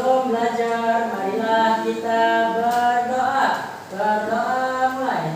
Sebelum belajar, marilah kita berdoa. Berdoa mulai.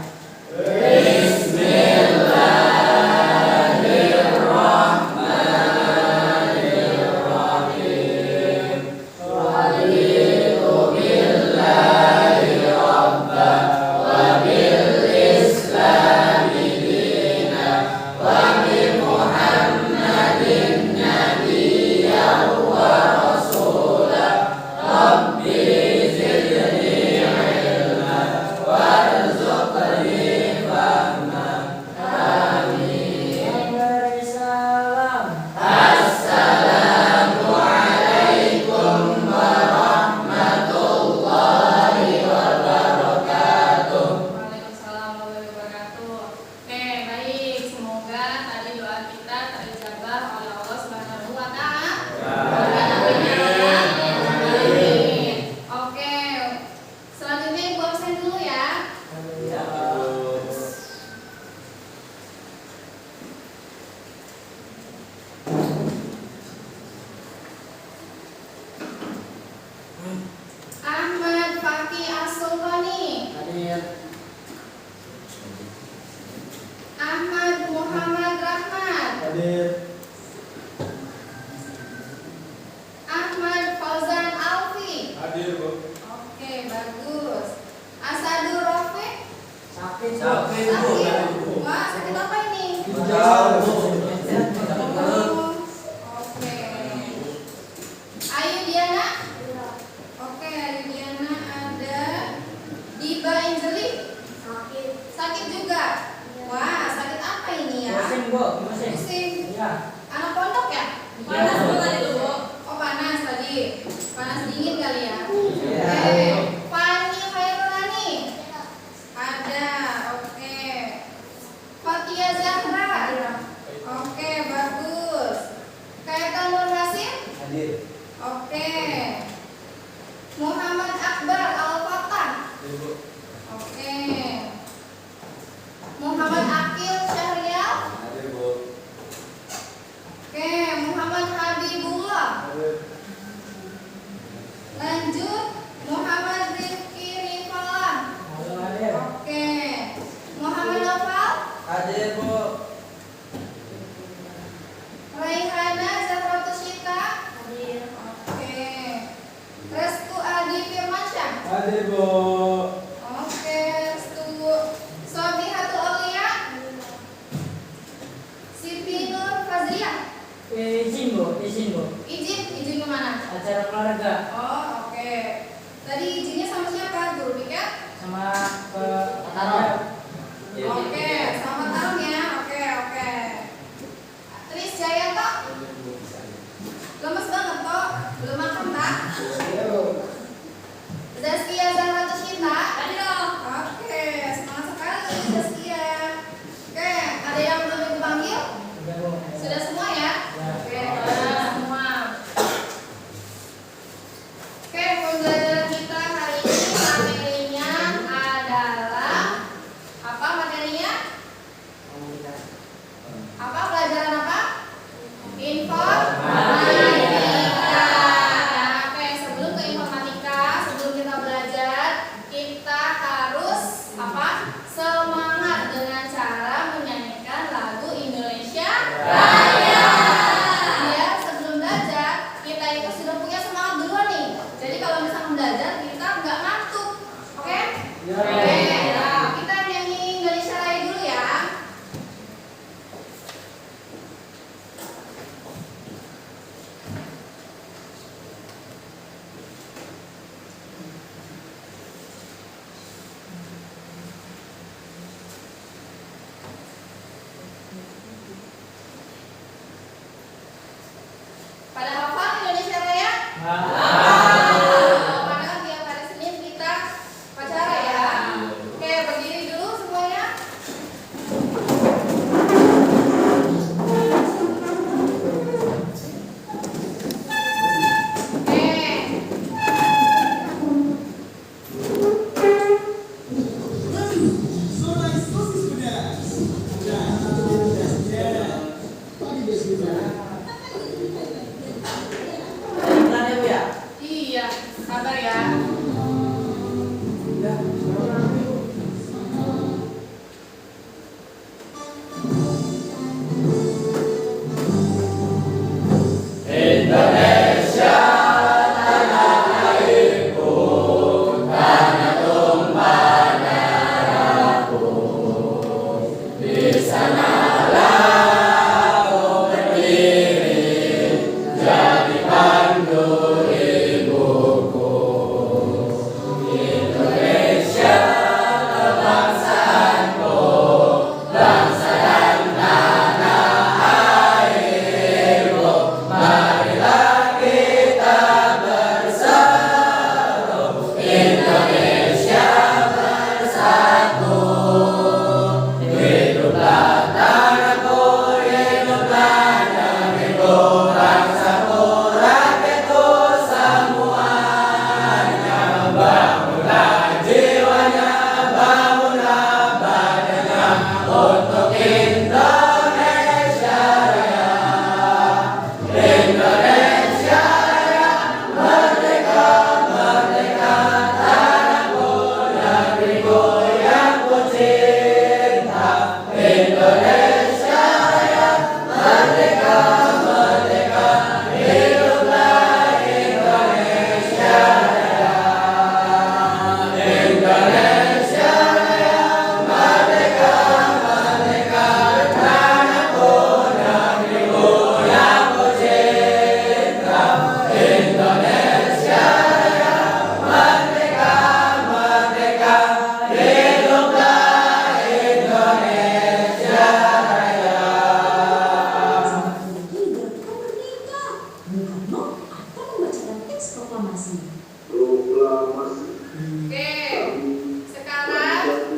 Sabar ya.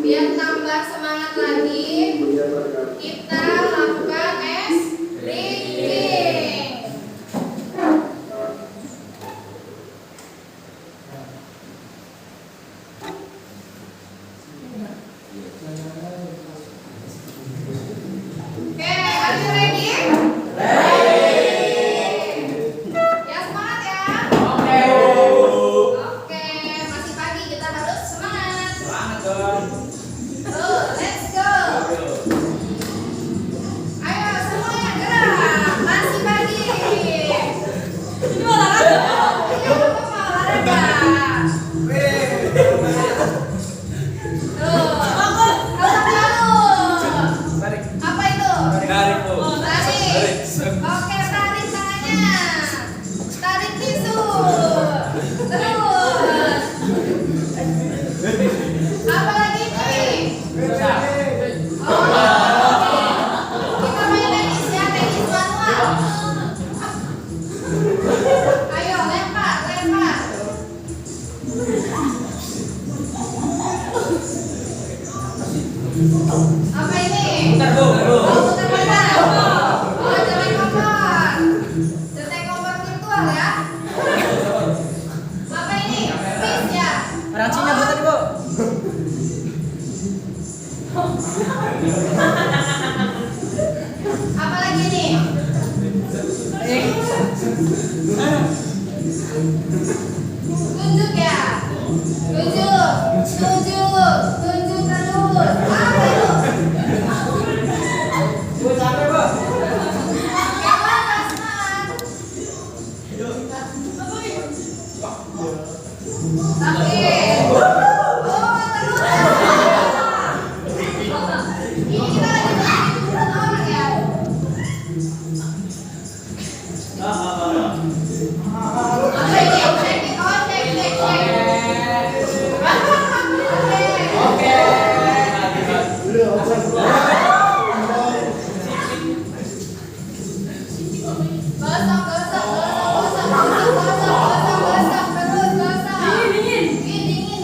Biar tambah semangat lagi, kita lakukan reading. Oke, are you ready? Ya semangat ya. Oke, masih pagi kita harus semangat. Semangat dong. Let's go. Ayo semuanya gerak. Masih pagi. Ini olahraga. Ini olahraga. Tuh. Tarik. Apa itu? Tarik, Bu. Tarik. Oke, tarik tangannya. Tarik tisu. Terus. Apa lagi nih? Oh, kita main tenis ya, tenis manual. Ayo lempar, lempar. Apa ini? Putar, Bu. Oh, putar badan. Oh, jangan kompor. Jangan kompor virtual ya. Apa ini? Quiz ya. Orang Cina buat tadi, Bu. Apa lagi nih? Tunjuk ya. Tunjuk. Tunjuk. Tunjuk terus. Apa itu? Bu, capek, Bu. Semangat, semangat. Oke. Oh, terus. Ini kita lagi berhubungan orang ya. Apa ini? Cek it out, cek. Oke. Gosok terus, gosok. Dingin.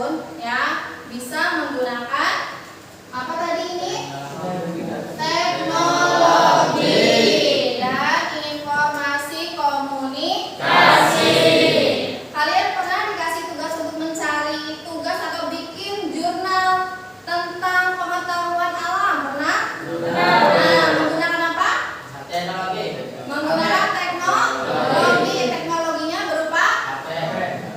siapapun ya bisa menggunakan apa tadi ini? Teknologi dan informasi komunikasi. Kalian pernah dikasih tugas untuk mencari tugas atau bikin jurnal tentang pengetahuan alam? Pernah? Nah, menggunakan apa? Teknologi. Menggunakan teknologi. Teknologinya berupa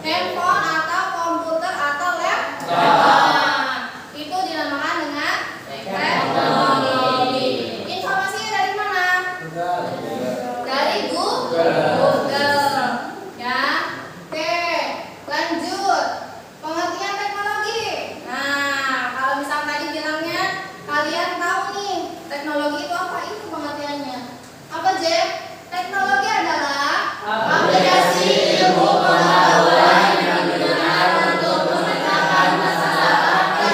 handphone atau komputer atau laptop. Itu dinamakan dengan teknologi. Informasinya dari mana? Dari Google. Ya. Oke, lanjut. Pengertian teknologi. Nah, kalau misalnya tadi bilangnya kalian tahu nih, teknologi itu apa? Itu pengertiannya. Apa, Jack? Teknologi adalah aplikasi ilmu pengetahuan yang digunakan untuk memecahkan masalah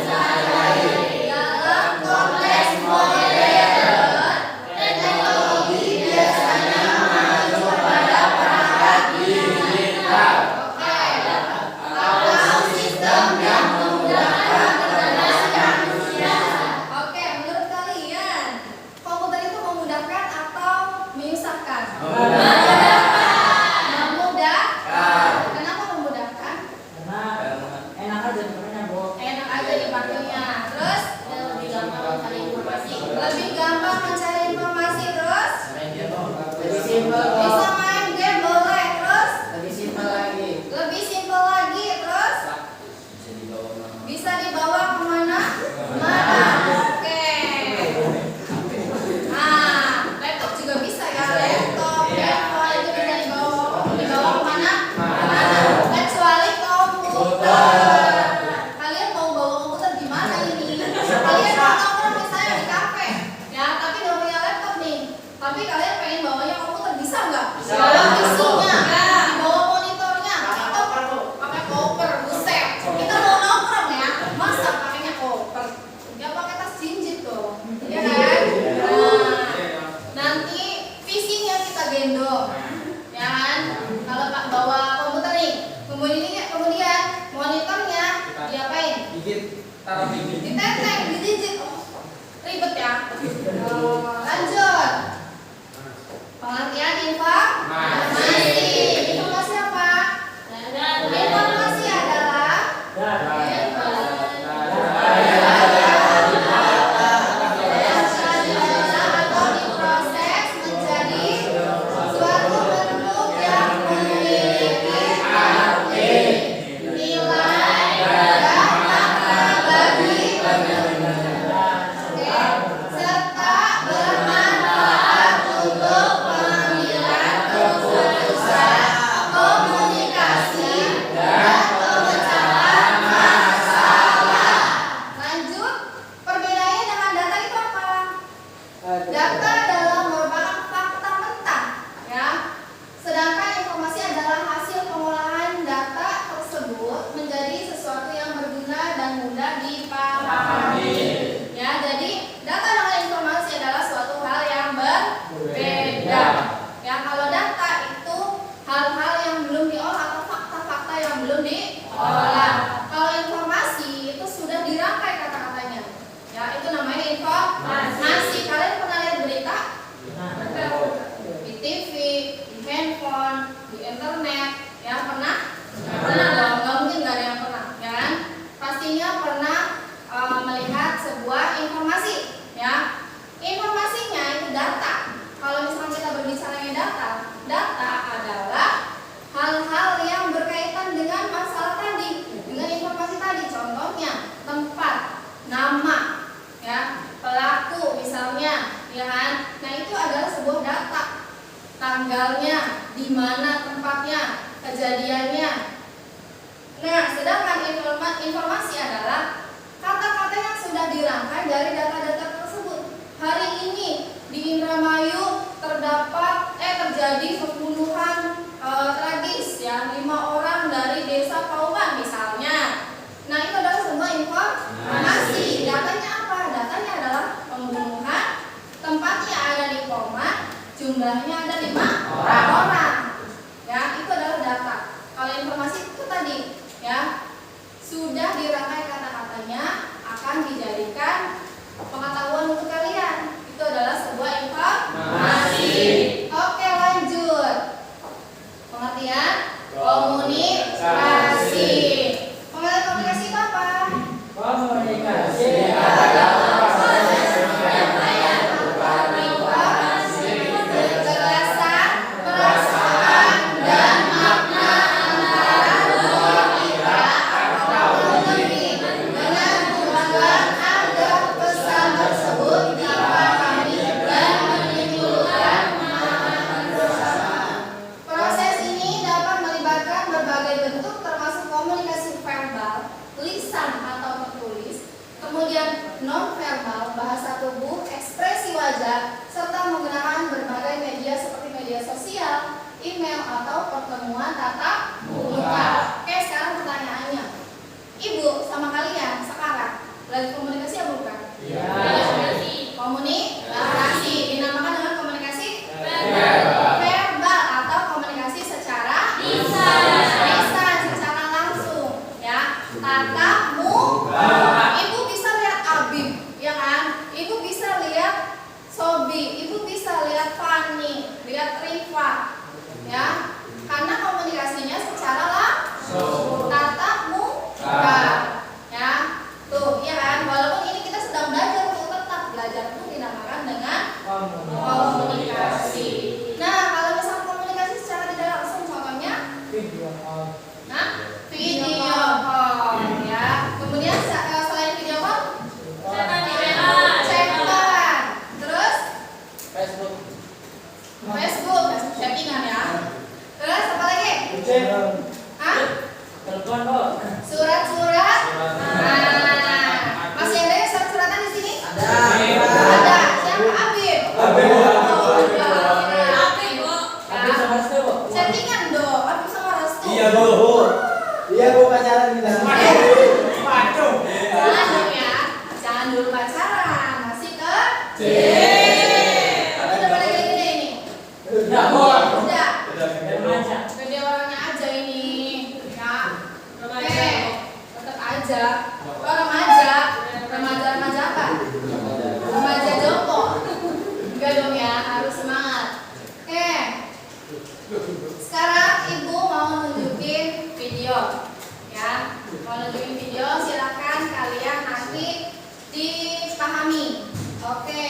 sehari-hari. Dalam konteks modern, teknologi biasanya mengacu pada perangkat digital. Oke, atau sistem yang memudahkan interaksi manusia. Oke, menurut kalian, komputer itu memudahkan atau menyusahkan? Memudahkan. Kenapa memudahkan? Karena enak aja dipakainya, Bu. Enak aja dipakainya. Terus lebih gampang mencari informasi. Lebih gampang mencari informasi. Terus Lebih simpel, Bu. bisa main game boleh. Terus Lebih simpel lagi. lebih simpel lagi. Terus bisa dibawa kemana? Mana? Oke. Nah, laptop juga bisa ya. Laptop, handphone itu bisa dibawa kemana? Mana? Kecuali komputer. Kalian mau bawa komputer di mana ini? Kalian mau nongkrong misalnya di kafe, ya, tapi nggak punya laptop nih. Tapi kalian pengen bawanya komputer, bisa nggak? Bisa. Isinya, dibawa monitornya, atau pakai koper, buset. Kita mau nongkrong ya, masa pakainya koper? Ya pakai tas jinjit dong, ya kan? Nah, nanti visinya kita gendong, ya kan? Kalau Pak bawa komputer nih, kemudian monitornya diapain? Gigit, taruh gigit. Diteteng, dijijit. Oh, ribet ya. Lanjut. Pengertian informasi. Informasi apa? Informasi adalah atau diproses menjadi suatu bentuk yang memiliki arti, nilai, dan makna bagi serta bermanfaat untuk pengambilan keputusan, komunikasi, dan pemecahan masalah. Lanjut, perbedaannya dengan data itu apa? Data adalah merupakan fakta mentah, ya. Sedangkan informasi adalah hasil pengolahan data tersebut menjadi sesuatu yang berguna dan mudah dipahami. Ya, jadi data dengan informasi adalah suatu hal yang berbeda. Ya, kalau data itu hal-hal yang belum diolah atau fakta-fakta yang belum diolah. Kalau informasi itu sudah dirangkai kata-katanya. Ya, itu namanya informasi. Kalian pernah lihat berita? Di TV, di handphone, di internet, ya pernah? Pernah dong, nggak mungkin nggak ada yang pernah, ya kan? Pastinya pernah melihat sebuah informasi, ya. Informasinya itu data. Kalau misalnya kita berbicara data, data adalah hal-hal yang berkaitan dengan masalah tadi, dengan informasi tadi. Contohnya tempat, nama, ya, pelaku misalnya, ya kan? Nah, itu adalah sebuah data. Tanggalnya, di mana tempatnya, kejadiannya. Nah, sedangkan informasi adalah kata-kata yang sudah dirangkai dari data-data tersebut. Hari ini di Indramayu terjadi pembunuhan tragis, ya, 5 orang dari desa Pauman misalnya. Nah, itu adalah sebuah informasi. Datanya apa? Datanya adalah pembunuhan, tempatnya ada di Pauman, jumlahnya ada 5 orang. Ya, itu adalah data. Kalau informasi itu tadi, ya, Komunikasi. Pengertian komunikasi itu apa? Komunikasi Kejelasan perasaan dan makna antara dua pihak atau lebih dengan tujuan agar pesan tersebut dipahami dan menimbulkan pemahaman bersama. Proses ini dapat melibatkan berbagai bentuk termasuk komunikasi verbal, lisan atau tertulis, kemudian non-verbal, bahasa tubuh, ekspresi wajah, serta menggunakan berbagai media seperti media sosial, email, atau pertemuan tatap muka. Oke, sekarang pertanyaannya. Ibu sama kalian sekarang lagi komunikasi apa bukan? Komunikasi. Dinamakan dengan komunikasi verbal atau komunikasi secara lisan, secara langsung, ya. Tatap muka. Ibu bisa lihat Abib, ya kan? Ibu bisa lihat Sobi, ibu bisa lihat Fani, lihat Rifa, ya. Karena komunikasinya secara langsung, tatap muka, ya. Tuh, ya kan? Walaupun ini kita sedang belajar, untuk tetap belajar itu dinamakan dengan komunikasi. Nah, kalau misalnya komunikasi secara tidak langsung, contohnya, video call. nah, video call, ya. Kemudian selain video call, chat-an. Terus Facebook. Facebook, chattingan ya. Terus apa lagi? Hah? Telepon kok. Surat-surat. Nah, masih ada yang surat-suratan di sini? Ada. Ada. Siapa? Abib. Abib. Abib, Bu. Habis sama Restu, Bu. Chattingan dong. Abib sama Restu. Iya, Bu. Iya, Bu, pacaran kita. Macam. Jangan dong ya. Jangan dulu pacaran. Masih ke J. Udah pada gede-gede ini. Ya, Bu. Udah. Remaja. Gede orangnya aja ini. Ya. Oke. Tetap aja. Oh, remaja. Remaja apa? Remaja jompo. Enggak dong ya, harus semangat. Oke. Sekarang ibu mau nunjukin video, ya. Mau nunjukin video, silakan kalian nanti dipahami. Oke.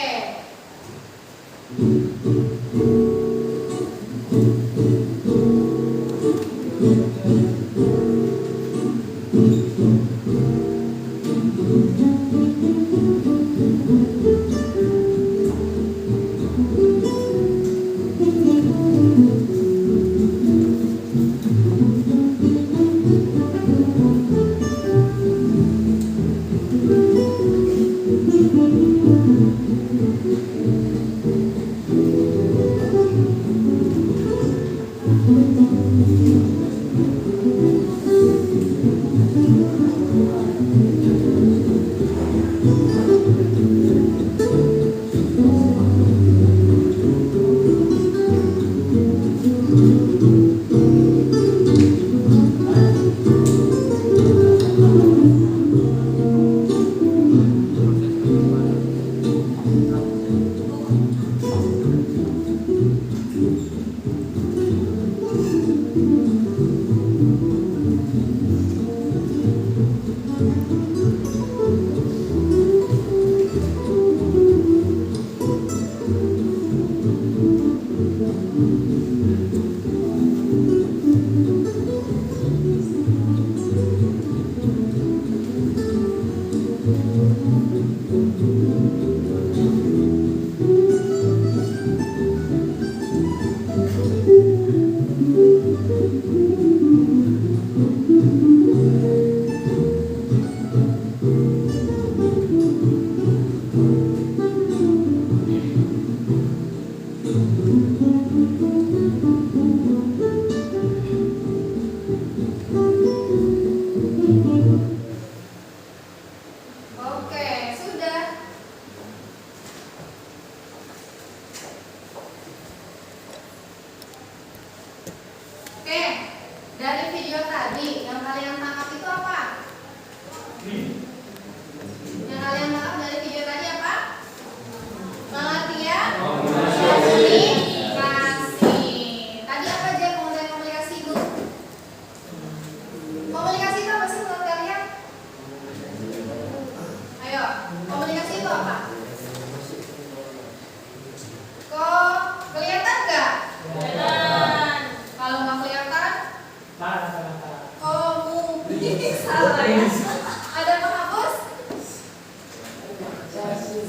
salah ya. Ada penghapus?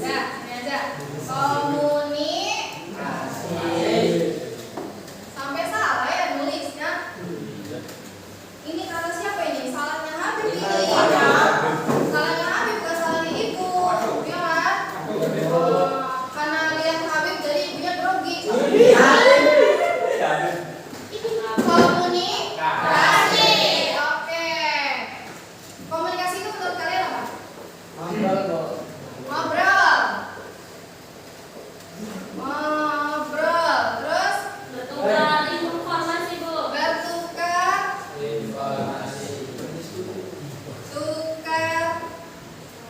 Nah, ini aja. Sampai salah ya nulisnya. Ini kata siapa ini? Salahnya Habib ini. Salahnya Habib bukan salahnya ibu. Ya kan? Karena lihat Habib jadi ibunya grogi. Komunikasi. Oke. Komunikasi itu menurut kalian apa? Ngobrol. Terus Bertukar informasi, Bu. bertukar, tukar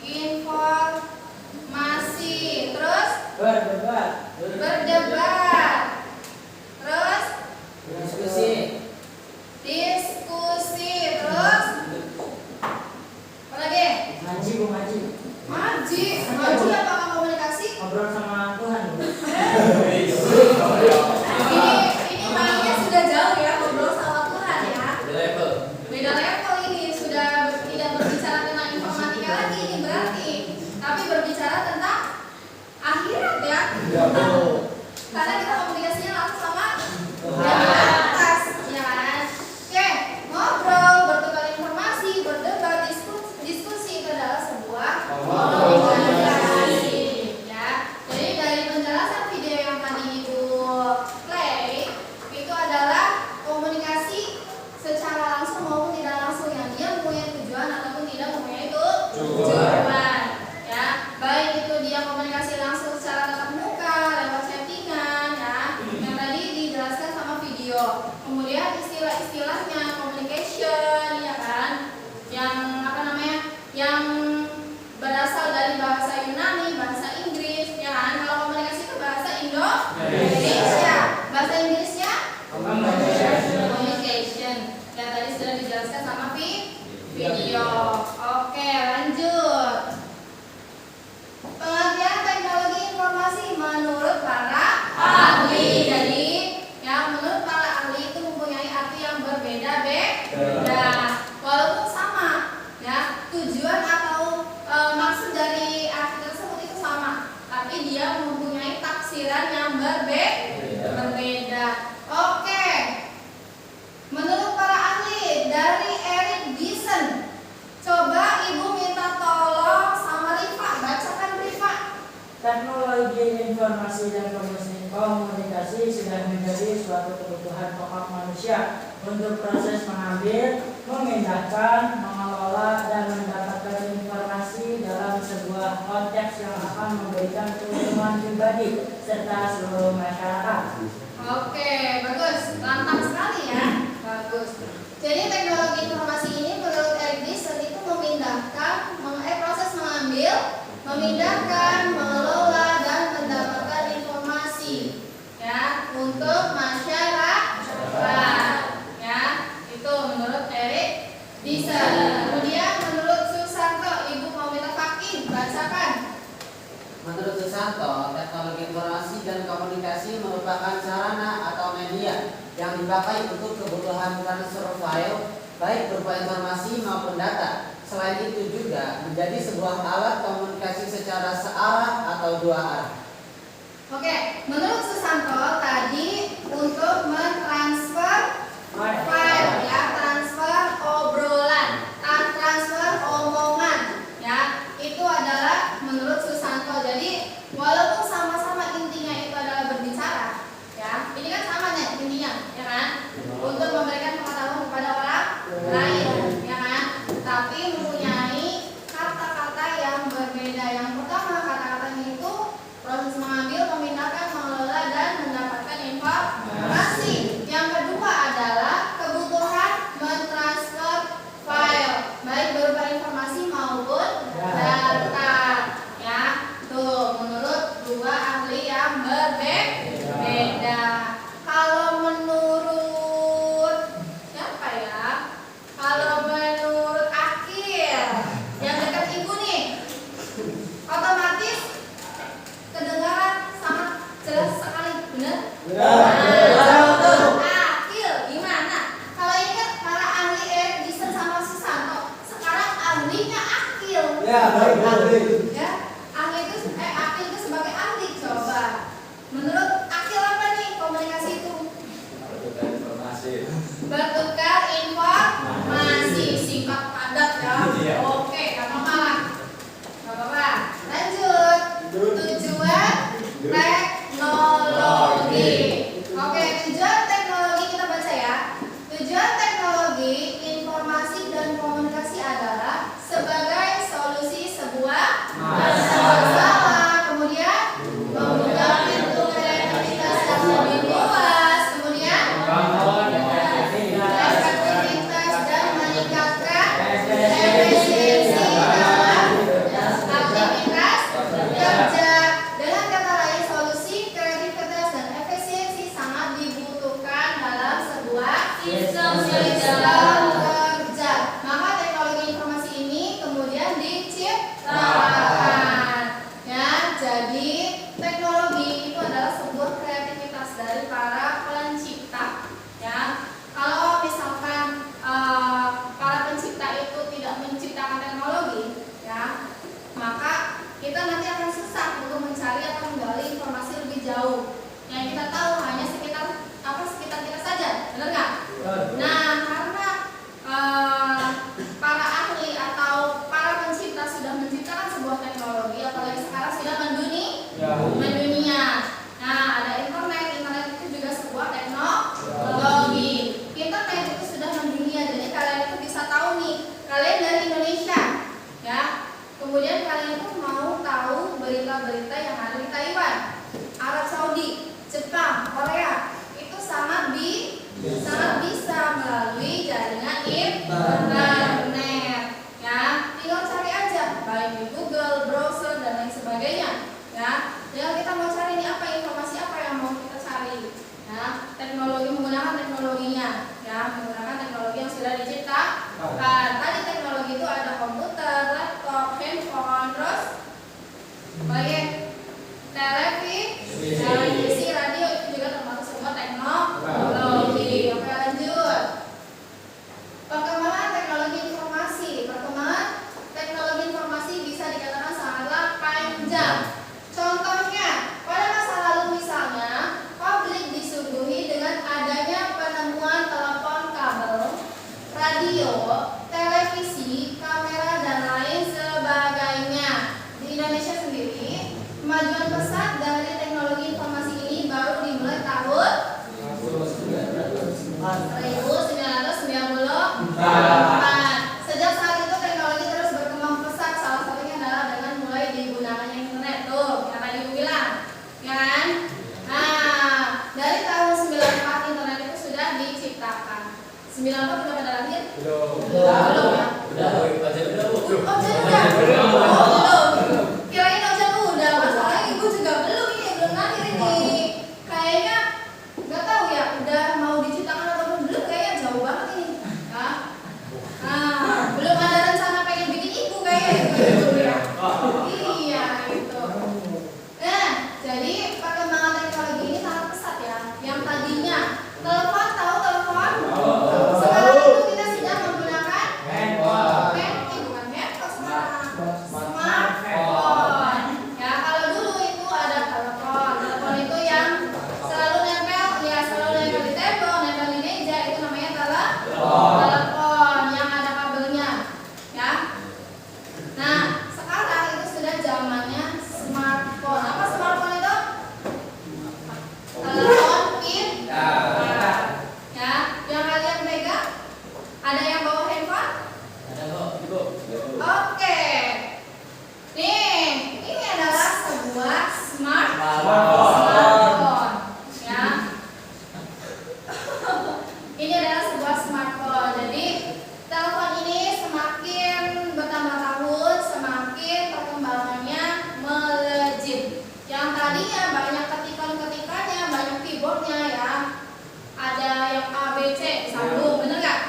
informasi. Terus Berdebat. berdebat. Terus Diskusi. diskusi. Terus apa lagi? Ngaji, Bu, ngaji. Maji. Maji apakah komunikasi? Ngobrol sama Tuhan. Ini mainnya sudah jauh ya, ngobrol sama Tuhan ya. Beda level ini, sudah tidak berbicara tentang informatika lagi ini berarti, tapi berbicara tentang akhirat ya. Karena kita komunikasinya langsung sama yang di atas, ya kan? Oke, ngobrol, bertukar informasi, berdebat, diskusi itu adalah sebuah komunikasi, ya. Jadi dari penjelasan video yang tadi Ibu play itu adalah komunikasi secara langsung maupun tidak langsung yang dia mempunyai tujuan ataupun tidak mempunyai tujuan, ya. Baik itu dia komunikasi langsung secara tatap muka, lewat chattingan, ya. Yang tadi dijelaskan sama video. Kemudian istilah-istilahnya communication, ya kan? Yang apa namanya? Yang berasal dari bahasa Yunani, bahasa Inggris, ya kan? Kalau komunikasi itu bahasa Indonesia. Bahasa Inggrisnya communication. Yang tadi sudah dijelaskan sama video. Oke, lanjut. Pengertian teknologi informasi menurut para ahli. Jadi, yang menurut para ahli itu mempunyai arti yang berbeda-beda. Walaupun sama, ya, tujuan atau maksud dari arti tersebut itu sama, tapi dia mempunyai tafsiran yang berbeda. Oke. Menurut para ahli dari Eric Dyson, coba Ibu minta tolong sama Rifa, bacakan Rifa. Teknologi informasi dan komunikasi sudah menjadi suatu kebutuhan pokok manusia untuk proses mengambil, memindahkan, mengelola, dan mendapatkan informasi dalam sebuah konteks yang akan memberikan keuntungan pribadi serta seluruh masyarakat. Oke, bagus. Lantang sekali ya. Bagus. Jadi teknologi informasi ini menurut Eric Dyson itu memindahkan, proses mengambil, memindahkan, mengelola, dan mendapatkan informasi, ya, untuk masyarakat, ya. Itu menurut Eric Dyson. Kemudian menurut Susanto, Ibu mau minta Fakin, bacakan. Menurut Susanto, teknologi informasi dan komunikasi merupakan sarana atau media yang dipakai untuk kebutuhan transfer file, baik berupa informasi maupun data. Selain itu juga menjadi sebuah alat komunikasi secara searah atau dua arah. Oke, menurut Susanto tadi untuk mentransfer file, ya, transfer obrolan, transfer omongan, ya, itu adalah menurut Susanto. Jadi walaupun sama-sama intinya itu adalah berbicara, ya, ini kan sama nih intinya, ya kan, untuk memberikan pengetahuan kepada orang lain, ya kan, tapi mempunyai kata-kata yang berbeda. Yang pertama, kata-katanya itu proses mengambil, memindahkan, mengelola, dan mendapatkan informasi. Yang Ya, baik, ahli. Ya, ahli itu sebagai ahli. Coba, menurut Akil apa nih komunikasi itu? Bertukar informasi, singkat padat ya. Oke, gak apa-apa. Gak apa-apa. Lanjut. Tujuan teknologi. Oke, tujuan teknologi kita baca ya. Tujuan teknologi informasi dan komunikasi adalah sebagai solusi sebuah masalah. Kemudian membuka pintu kreativitas yang lebih luas. Kemudian efektivitas dan meningkatkan efisiensi dalam aktivitas kerja. Dengan kata lain, solusi, kreativitas, dan efisiensi sangat dibutuhkan dalam sebuah sistem kerja. Maka teknologi informasi ini kemudian diciptakan. Ya, jadi teknologi itu adalah sebuah kreativitas dari para pencipta. Ya, kalau misalkan para pencipta itu tidak menciptakan teknologi, ya, maka kita nanti akan susah untuk mencari atau menggali informasi lebih jauh. Yang kita tahu hanya sekitar kita saja, benar nggak? Nah, karena para ahli atau para pencipta sudah menciptakan sebuah teknologi, apalagi sekarang sudah mendunia. Nah, ada internet itu juga sebuah teknologi. Internet itu sudah mendunia, jadi kalian itu bisa tahu nih, kalian dari Indonesia, ya. Kemudian kalian itu mau tahu berita-berita yang ada di Taiwan, Arab Saudi, Jepang, Korea, itu sangat bisa melalui jaringan internet. Ya, tinggal cari aja, baik di Google, browser dan lain sebagainya. Ya, tinggal kita mau cari nih informasi apa yang mau kita cari. Ya, menggunakan teknologinya, ya, menggunakan teknologi yang sudah diciptakan. Tadi teknologi itu ada komputer, laptop, handphone, terus televisi, radio itu juga termasuk sebuah teknologi. Oke, lanjut. Perkembangan teknologi informasi. Perkembangan teknologi informasi bisa dikatakan sangatlah panjang. Contohnya, pada masa lalu misalnya, publik disuguhi dengan adanya penemuan telepon kabel, radio, televisi, kamera, dan lain sebagainya. Di Indonesia sendiri, kemajuan pesat dari teknologi informasi ini baru dimulai tahun 1994. Sejak saat itu teknologi terus berkembang pesat. Salah satunya adalah dengan mulai digunakannya internet. Tuh, yang tadi aku bilang, ya kan? Nah, dari tahun 94 internet itu sudah diciptakan. 94 udah pada lahir? Belum ya? Belum. Kirain Ojan udah, masalahnya ibu juga belum lahir ini. Kayaknya nggak tahu ya, udah mau diciptakan atau belum, kayaknya jauh banget ini. Belum ada rencana pengen bikin ibu kayaknya gitu ya. Iya gitu. Nah, jadi perkembangan teknologi ini sangat pesat ya. Yang tadinya telepon, tahu telepon? Sekarang itu kita sudah menggunakan handphone. Bukan handphone sekarang. Smartphone. Ya, kalau dulu itu ada telepon. Telepon itu yang selalu nempel di tembok, nempel di meja, itu namanya telepon yang ada kabelnya. Ya. Nah, sekarang itu sudah zamannya smartphone. Apa smartphone itu? Telepon pintar. Ya, yang kalian pegang? Ada yang bawa handphone? Oke. Nih, ini adalah sebuah smartphone. Ya. Ini adalah sebuah smartphone. Jadi, telepon ini semakin bertambah tahun, semakin perkembangannya melejit. Yang tadinya banyak ketikan-ketikannya, banyak keyboardnya ya. Ada yang A, B, C, disambung, bener nggak?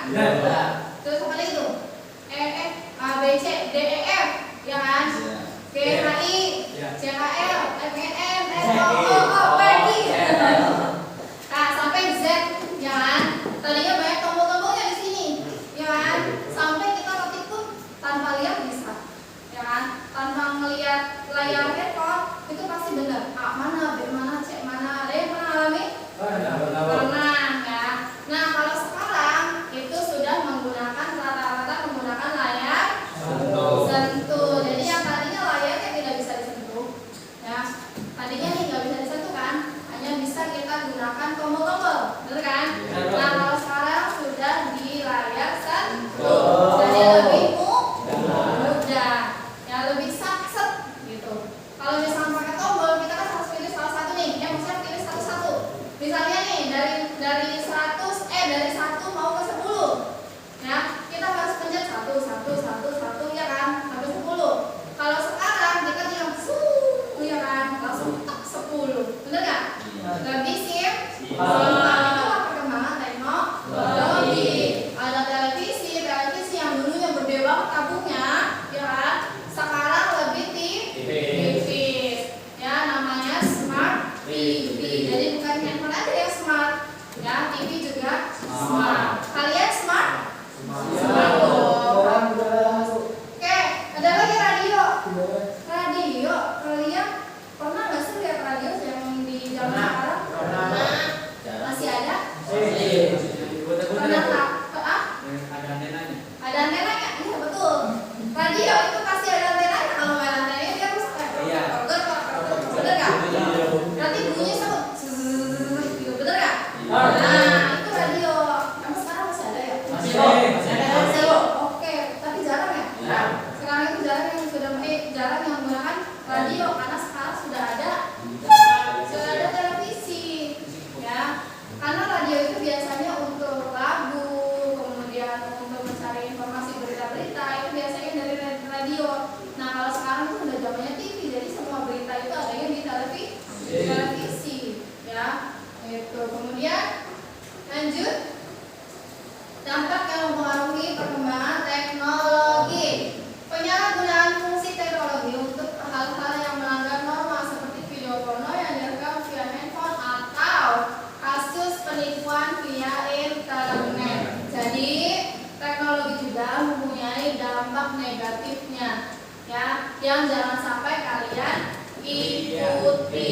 negatifnya, ya, yang jangan sampai kalian ikuti.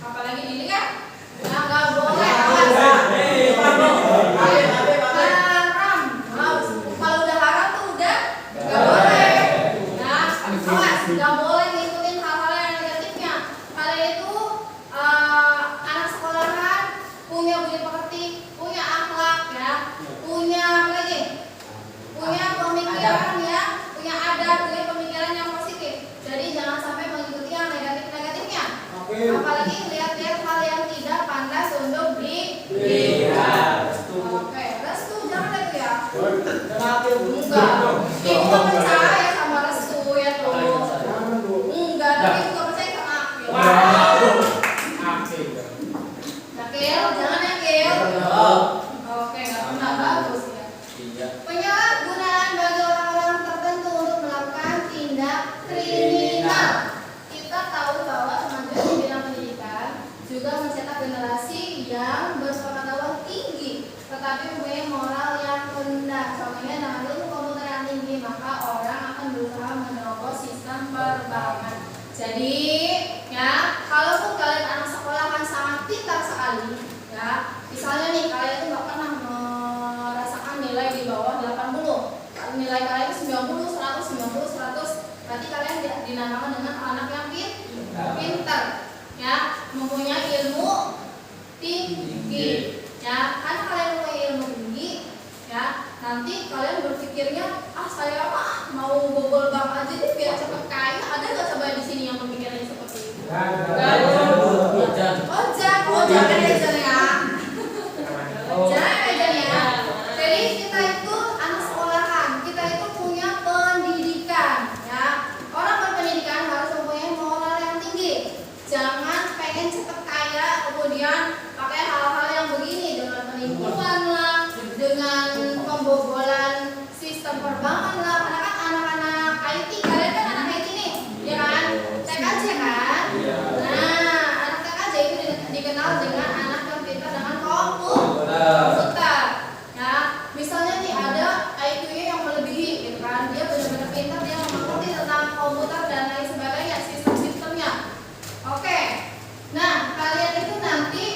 Apalagi ini kan, ya nggak boleh. Haram, kalau udah haram tuh udah nggak boleh. Ya, awas, nggak boleh ngikutin hal-hal yang negatifnya. Kalian itu anak sekolahan, punya budi pekerti, punya akhlak, ya, punya apa lagi? Punya pemikiran ya, punya adab, punya pemikiran yang positif. Jadi jangan sampai mengikuti yang negatif-negatifnya. Apalagi lihat-lihat hal yang tidak pantas untuk dilihat. Oke, restu jangan itu ya. Enggak. Ibu nggak percaya sama restu ya tuh. Enggak, tapi ibu nggak percaya sama akil. Akil, jangan akil. Oke, nggak pernah bagus ya. Penyalahgunaan bagi orang-orang tertentu untuk melakukan tindak kriminal. Kita tahu bahwa kemajuan di bidang pendidikan juga mencetak generasi yang berpengetahuan tinggi, tetapi mempunyai moral yang rendah. Contohnya dengan ilmu komputer yang tinggi, maka orang akan berusaha menerobos sistem perbankan. Jadi, ya, kalaupun kalian anak sekolahan sangat pintar sekali, ya, misalnya nih kalian itu nggak pernah merasakan nilai di bawah 80, nilai kalian itu 90, 100, 90, 100, berarti kalian dinamakan dengan anak yang pintar, ya, mempunyai ilmu tinggi, ya, karena kalian mempunyai ilmu tinggi, ya, nanti kalian berpikirnya, saya mau bobol bank aja deh biar cepet kaya. Ada nggak coba di sini yang pemikirannya seperti itu? Ojek manajer ya. Jadi kita itu anak sekolahan, kita itu punya pendidikan, ya. Orang berpendidikan harus mempunyai moral yang tinggi. Jangan pengen cepet kaya kemudian pakai hal-hal yang begini dengan penipuan lah, dengan pembobolan sistem perbankan lah. Karena kan anak-anak IT, kalian kan anak IT nih, ya kan? TKJ kan? Nah, anak TKJ itu dikenal dengan anak yang pintar dengan komputer. Ya, misalnya nih ada IQ-nya yang melebihi, gitu kan? Dia benar-benar pintar, dia mengerti tentang komputer dan lain sebagainya, sistem-sistemnya. Oke. Nah, kalian itu nanti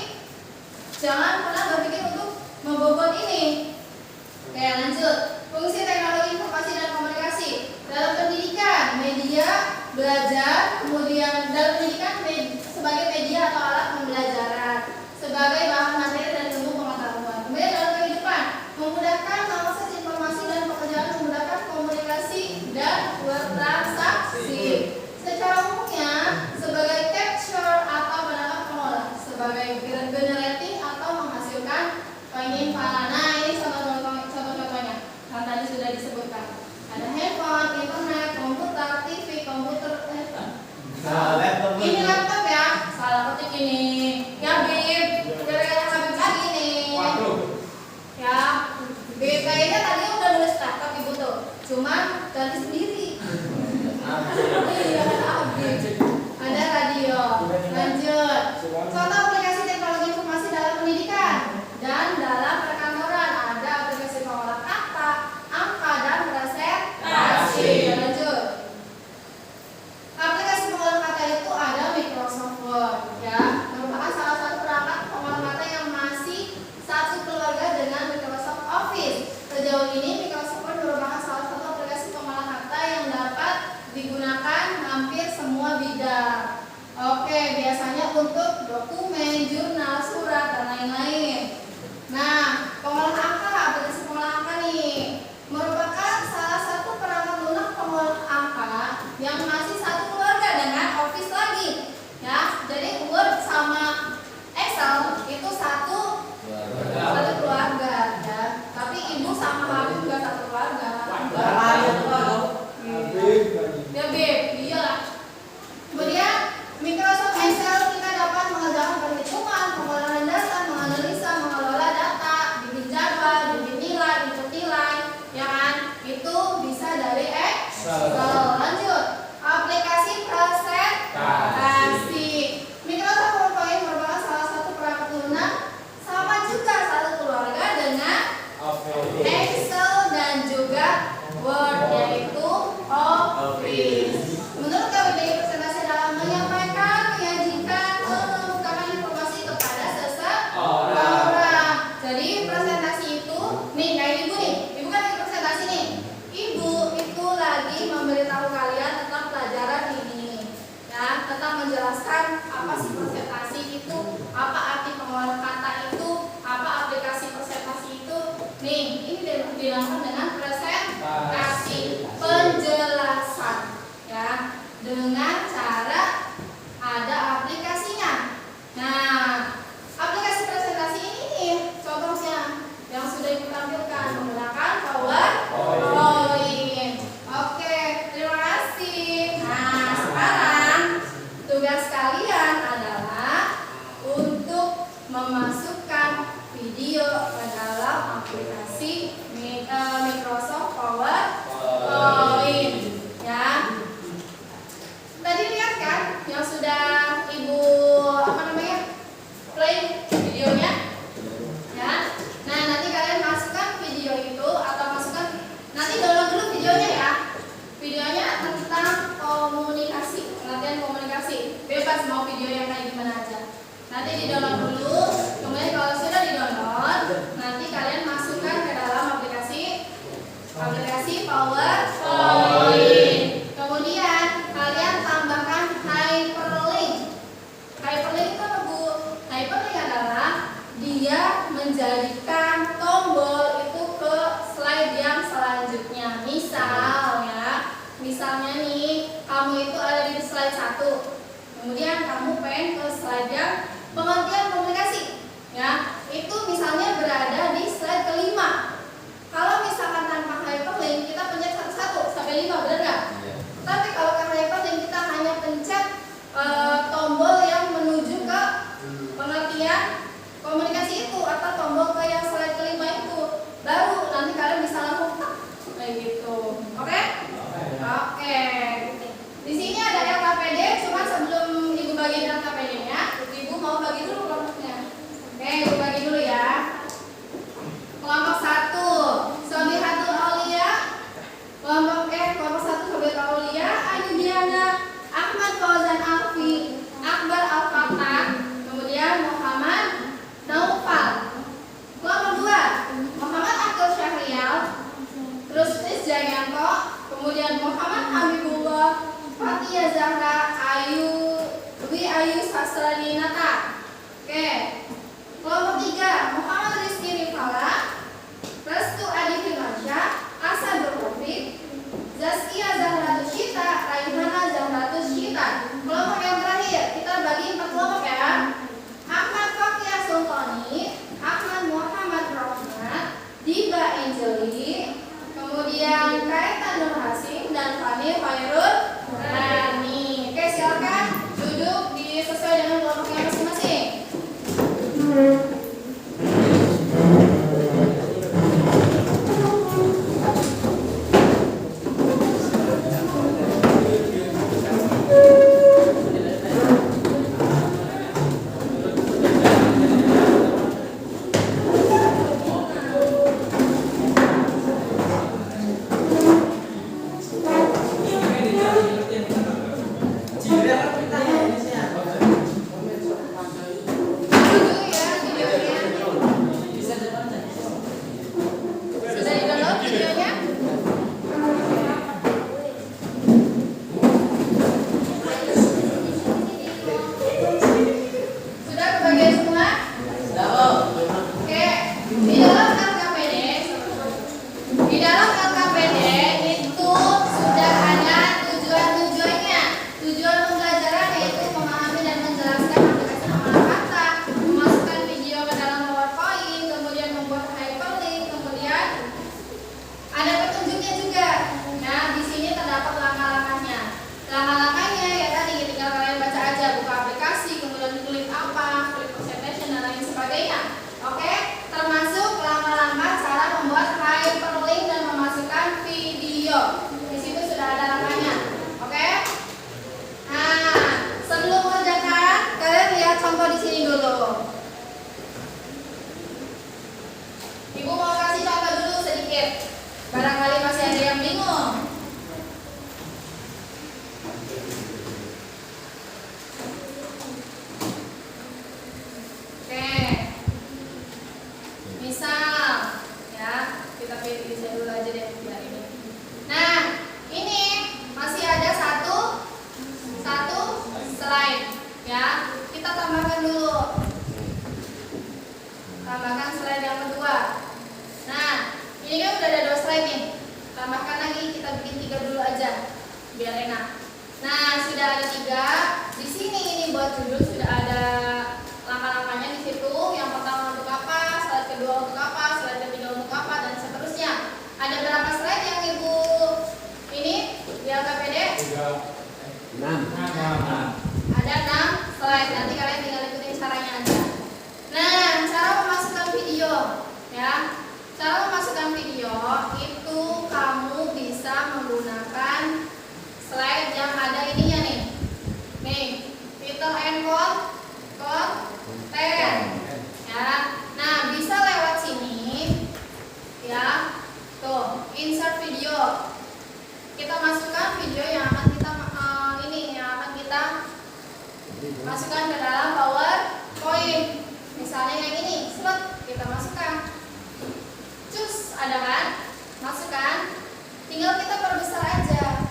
jangan pernah berpikir untuk membobol ini. Oke, lanjut. Fungsi teknologi informasi dan komunikasi dalam pendidikan, media belajar, kemudian dalam pendidikan sebagai media atau alat pembelajaran, sebagai bahan materi dan ilmu pengetahuan. Kemudian dalam kehidupan, memudahkan mengakses informasi dan pekerjaan, memudahkan komunikasi dan bertransaksi. Secara umumnya sebagai capture atau penangkap pengolah, sebagai generating atau menghasilkan penyimpanan. Nah, ini contoh-contohnya yang tadi sudah disebutkan. Ada handphone, internet, komputer, TV, komputer, ini laptop ya, salah ketik ini. Ya, Bib, gara-gara Habib lagi nih. Ya, Bib kayaknya tadi udah nulis laptop ibu tuh, cuman ganti sendiri. Iya, Habib. Ada radio. Lanjut. Contoh aplikasi teknologi informasi dalam pendidikan dan dalam perkantoran, ada aplikasi pengolah kata, angka dan presentasi. Lanjut. Aplikasi pengolah kata itu ada Microsoft Word, ya, merupakan salah satu perangkat pengolah kata yang masih satu keluarga dengan Microsoft Office. Sejauh ini Microsoft Word merupakan salah satu aplikasi pengolah kata yang dapat digunakan hampir semua bidang. Oke, biasanya untuk dokumen, jurnal, surat, dan lain-lain. Nah, pengolah angka, aplikasi pengolah angka nih, merupakan salah satu perangkat lunak pengolah angka yang masih satu keluarga dengan Office lagi, ya. Jadi Word sama Excel itu satu keluarga, ya. Tapi ibu sama Habib juga satu keluarga. Ya, Beb, iyalah. Kemudian Microsoft Excel kita dapat mengerjakan perhitungan, pengolahan data, menganalisa, mengelola data, bikin jadwal, bikin nilai, input nilai, ya kan? Itu bisa dari Excel. Lanjut, aplikasi presentasi. Microsoft PowerPoint merupakan salah satu perangkat lunak, sama juga satu keluarga dengan Excel dan juga Word, yaitu ini dinamakan dengan presentasi, penjelasan, ya, dengan cara ada aplikasinya. Nah, aplikasi presentasi ini nih contohnya yang sudah Ibu tampilkan menggunakan PowerPoint. Oke, terima kasih. Nah, sekarang tugas kalian adalah untuk memasukkan video ke dalam aplikasi Microsoft PowerPoint, ya. Tadi lihat kan yang sudah Ibu play videonya, ya. Nah, nanti kalian masukkan video itu atau nanti download dulu videonya ya. Videonya tentang komunikasi, latihan komunikasi. Bebas mau video yang kayak gimana aja. Nanti di download dulu. Kemudian kalau sudah di download, nanti kalian masukkan ke dalam aplikasi PowerPoint. Kemudian kalian tambahkan hyperlink. Hyperlink itu apa, Bu? Hyperlink adalah dia menjadikan tombol itu ke slide yang selanjutnya. Misalnya nih, kamu itu ada di slide 1. Kemudian kamu pengen ke slide yang pengertian komunikasi, ya. Itu misalnya berada di slide kelima. Kalau misalkan tanpa hyperlink kita pencet 1 sampai 5, benar nggak? Tapi kalau ke hyperlink kita hanya pencet tombol yang menuju ke pengertian komunikasi itu atau tombol ke yang slide kelima itu, baru nanti kalian bisa langsung kayak gitu. Oke? Oke. Di sini ada LKPD, cuma sebelum Ibu bagi LKPD-nya, Ibu mau bagi dulu kelompoknya. Oke, Ibu bagi dulu ya. Kelompok 1, Sobihatul Aulia. Kelompok 1 Sobihatul Aulia, Ayudiana, Ahmad Fauzan Alfi, Akbar Al-Fatah, kemudian Muhammad Naufal. Kelompok 2, Muhammad Abdul Syahrial, terus Jayanto, kemudian Muhammad Habibullah, Fatia Zahra, Ayu Sastradinata. Oke. Kelompok 3, Muhammad Rizky Rifala, Restu Adi Firmansyah, Asadul Rafiq, Zaskia Zahratus Syita, Raihana Zahratus Syita. Kelompok yang terakhir, kita bagi 4 kelompok ya. Ahmad Fakia Sultani, Ahmad Muhammad Rahmat, Diba Angeli, kemudian Kaitan Nur Hasim dan Fani Khairul Rani. Oke, silakan duduk sesuai dengan kelompoknya masing-masing. Duduk ya, video Ini kan udah ada 2 slide nih. Tambahkan lagi, kita bikin 3 dulu aja biar enak. Nah, sudah ada 3. Di sini ini buat judul sudah ada langkah-langkahnya di situ. Yang pertama untuk apa, slide kedua untuk apa, slide ketiga untuk apa, dan seterusnya. Ada berapa slide yang Ibu ini di LKPD? 6. Ada 6 slide. Nanti kalian tinggal ikutin caranya aja. Nah, cara memasukkan video ya. Cara memasukkan video itu kamu bisa menggunakan slide yang ada ininya nih. Nih, Peter and Content ya. Nah, bisa lewat sini ya. Tuh, insert video. Kita masukkan video yang akan kita masukkan ke dalam PowerPoint. Misalnya yang ini, slide kita masukkan. Cus, ada kan? Masukkan. Tinggal kita perbesar aja.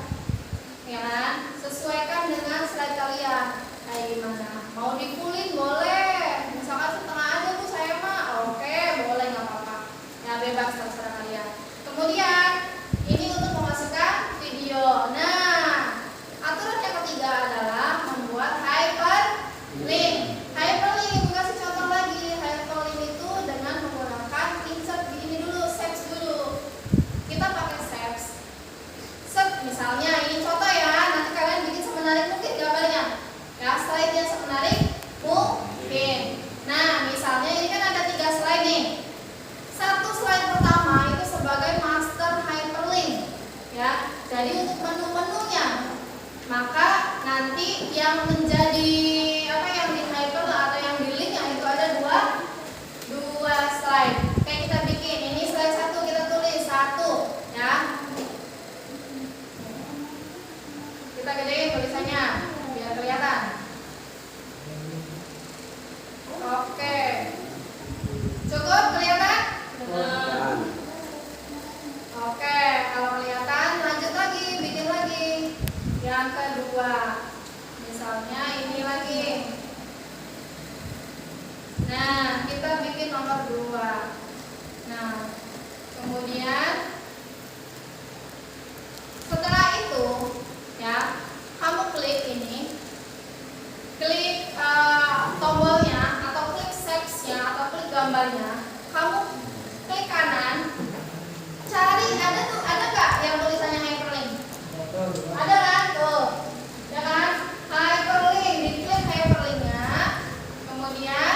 Ya kan? Sesuaikan dengan slide kalian. Kayak gimana? Mau dipulin boleh. Misalkan setengah aja tuh saya mah. Oke, boleh nggak apa-apa. Ya bebas terserah kalian. Kemudian ini untuk memasukkan video. Nah, aturan yang ketiga adalah membuat hyperlink. Hyperlink Ibu kasih contoh lagi. Hyperlink itu dengan menggunakan insert begini dulu, saves dulu. Kita pakai saves. Set misalnya ini contoh ya. Nanti kalian bikin semenarik mungkin gambarnya. Ya, slide-nya semenarik mungkin. Nah, misalnya ini kan ada 3 slide nih. 1 slide pertama itu sebagai master hyperlink. Ya, jadi untuk menu-menunya. Maka nanti yang menjadi yang di hyper atau yang di link itu ada 2 slide. Kayak kita bikin ini slide 1 kita tulis 1 ya. Kita gedein tulisannya biar kelihatan. Oke. Cukup kelihatan? Oke, kalau kelihatan lanjut lagi, bikin lagi. Yang kedua, misalnya ini lagi. Nah, kita bikin nomor 2. Nah, kemudian setelah itu ya, kamu klik ini, klik tombolnya atau klik saves-nya atau klik gambarnya. Kamu klik kanan, cari ada nggak yang tulisannya hyperlink? Ada kan? Tuh, ya kan? Hyperlink, diklik hyperlinknya. Kemudian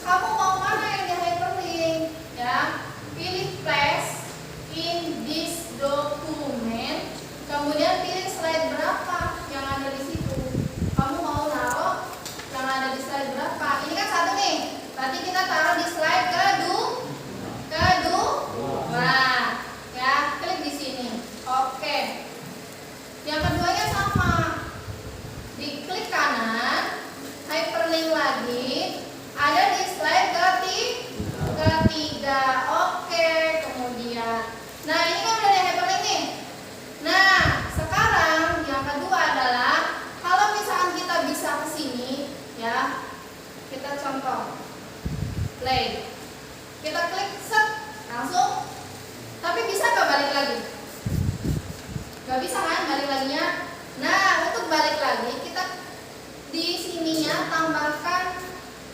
kamu mau mana yang di hyperlink? Ya, pilih place in this document. Kemudian pilih slide berapa yang ada di situ. Kamu mau naruh yang ada di slide berapa? Ini kan 1 nih. Berarti kita taruh di slide kedua. Ya, klik di sini. Oke. Yang keduanya sama. Diklik kanan, hyperlink lagi, ada di slide ketiga. Oke, kemudian. Nah, ini kan udah ada hyperlink nih. Nah, sekarang yang kedua adalah kalau misalkan kita bisa ke sini, ya, kita contoh, play. Kita klik set, langsung. Tapi bisa nggak balik lagi? Gak bisa kan balik laginya. Nah, untuk balik lagi kita di sininya tambahkan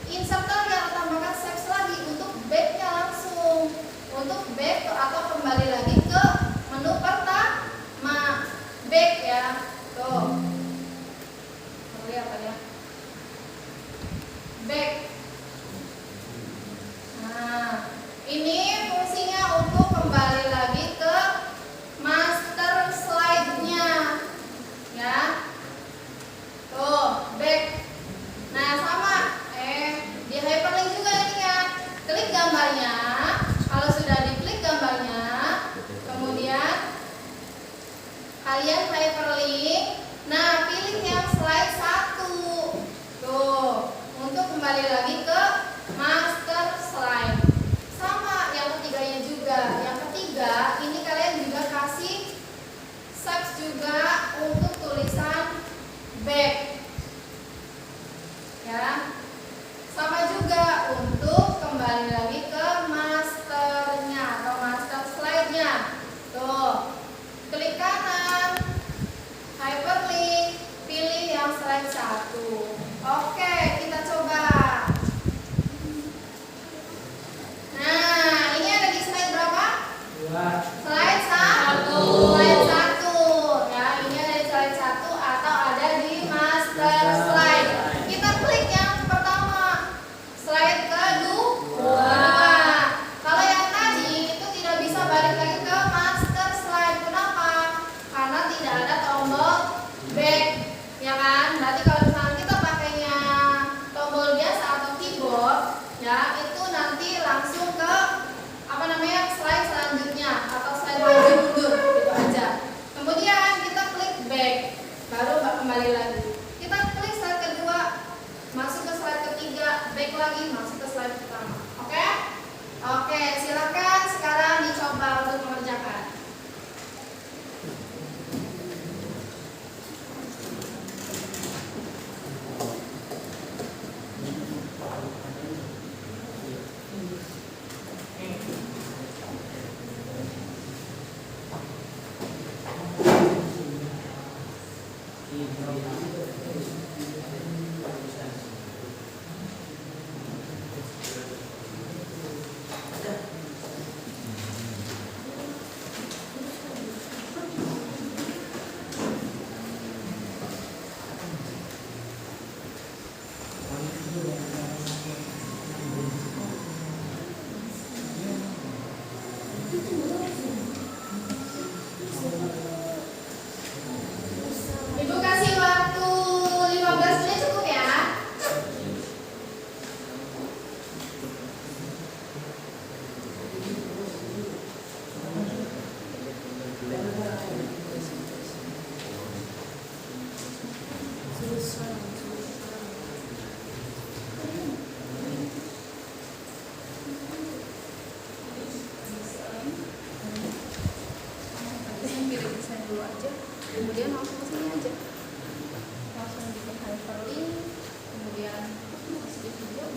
inserter atau tambahkan saves lagi untuk backnya langsung. Untuk back atau kembali lagi ke menu pertama. Back ya. Tuh. Lihat ya. Back. Nah, ini fungsinya untuk kembali lagi ke master slide-nya ya. Tuh, back. Nah, sama di hyperlink juga ini ya. Klik gambarnya. Kalau sudah diklik gambarnya, kemudian kalian hyperlink. Nah, pilih yang slide 1. Tuh, untuk kembali lagi ke master slide. Sama yang ketiganya juga. Yang ketiga, ini kalian juga kasih saves juga untuk tulisan back. Ya. Sama juga untuk kembali lagi ke masternya atau master Tuh, klik kanan, hyperlink, pilih yang slide 1. Oke, kita coba. Nah, ini ada di slide berapa? 2. Slide 1. Slide 1. Ya, ini ada di slide 1 atau ada di master slide. Kita klik yang pertama. Slide kedua. Kalau yang tadi itu tidak bisa balik lagi ke master slide. Kenapa? Karena tidak ada tombol back. Ya kan? Berarti kalau misalnya kita pakainya tombol biasa atau keyboard, ya, itu nanti langsung ke slide selanjutnya atau slide maju mundur, gitu aja. Kemudian kita klik back, baru kembali lagi. Kita klik slide kedua, masuk ke slide ketiga, back lagi, masuk ke slide pertama. Oke? Oke, silakan sekarang dicoba untuk mengerjakan. Ibu kasih waktu 15 menit cukup ya. Dulu aja, kemudian langsung ke sini aja, langsung bikin hyperlink, kemudian masukin video.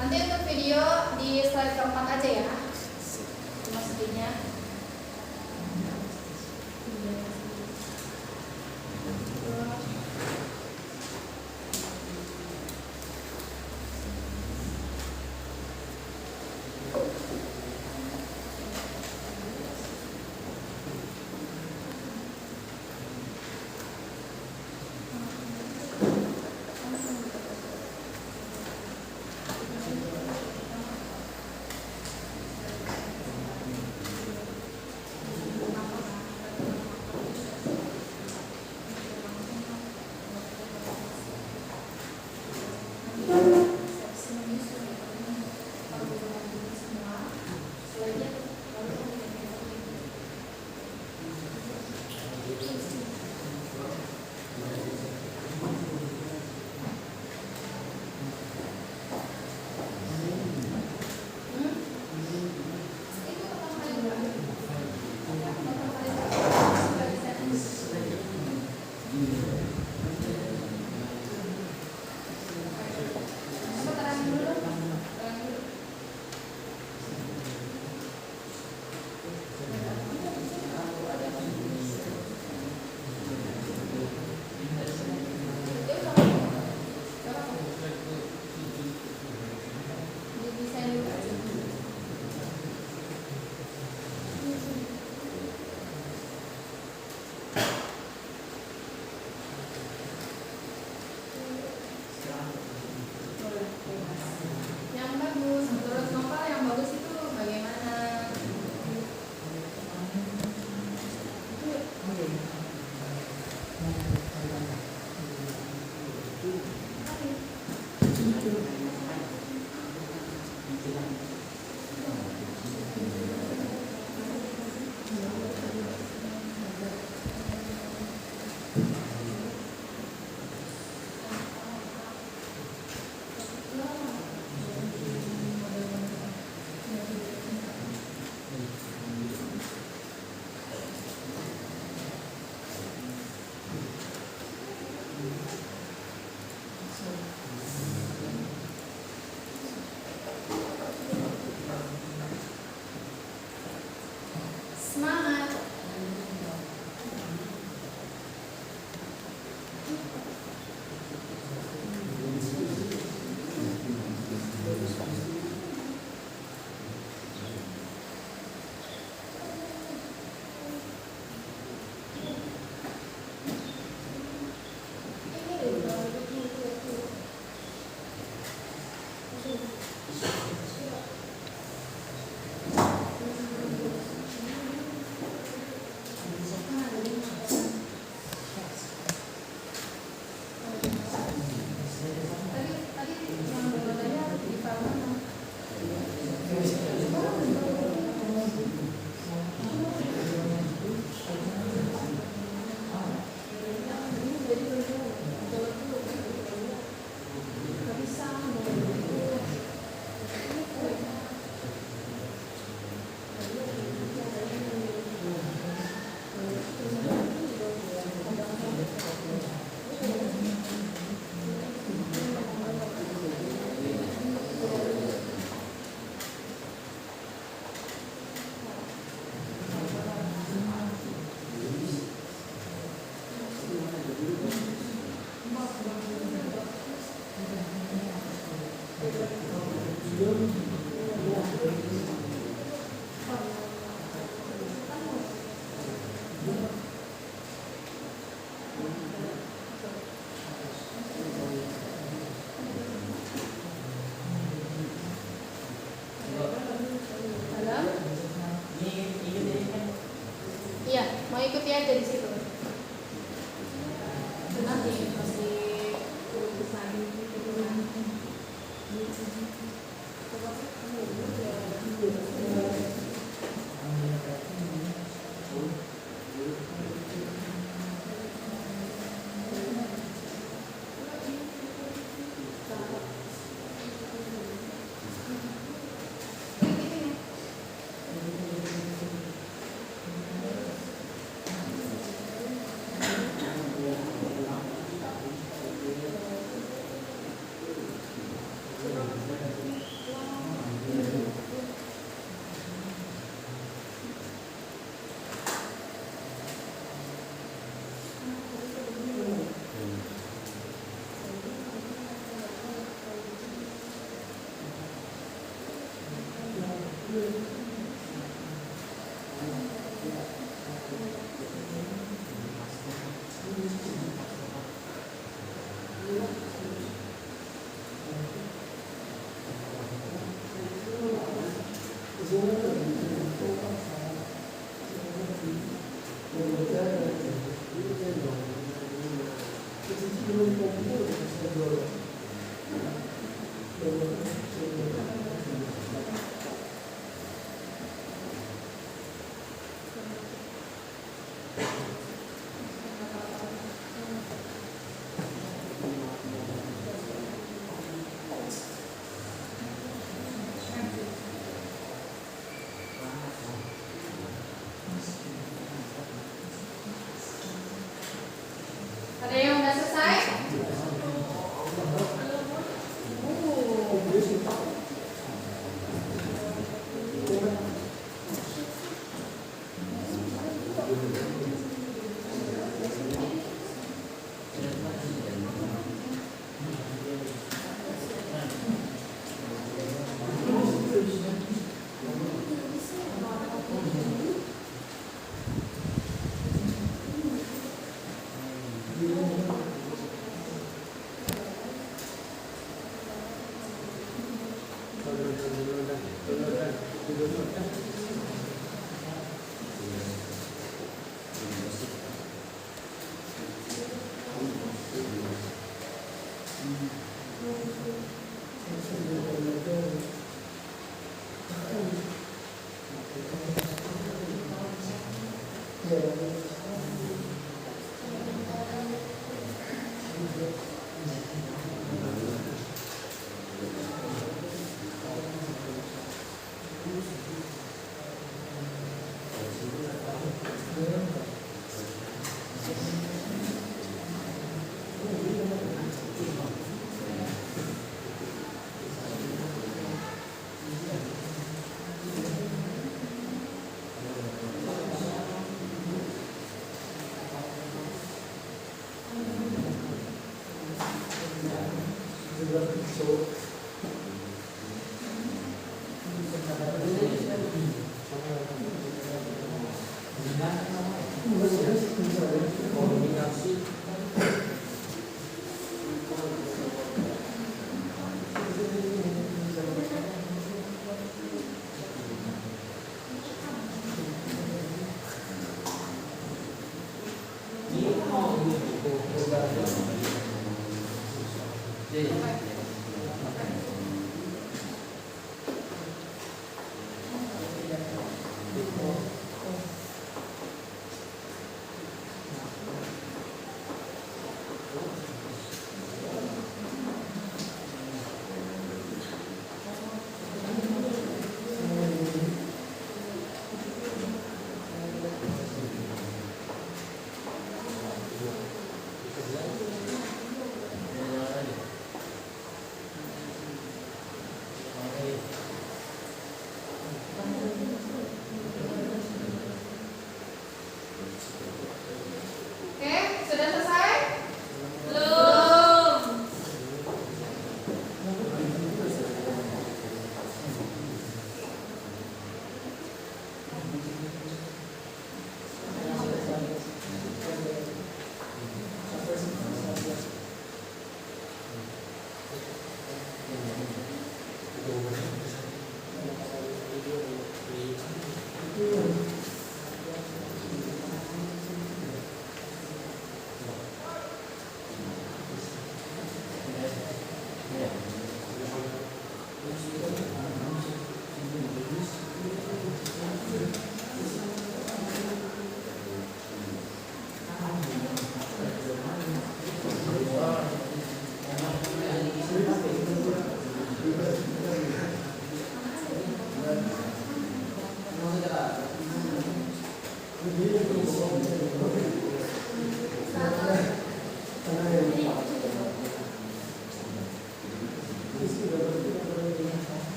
Nanti untuk video di slide keempat aja ya, masukinnya. ikuti aja di situ. Nanti pasti ada yang udah selesai?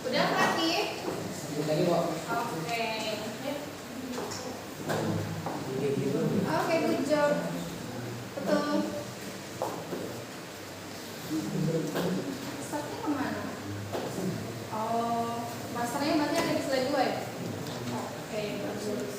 Udah Fatih? Lagi kok. Oke. Oke, good job. Betul. Startnya kemana? Oh, masternya berarti ada di slide 2 ya? Oke, bagus.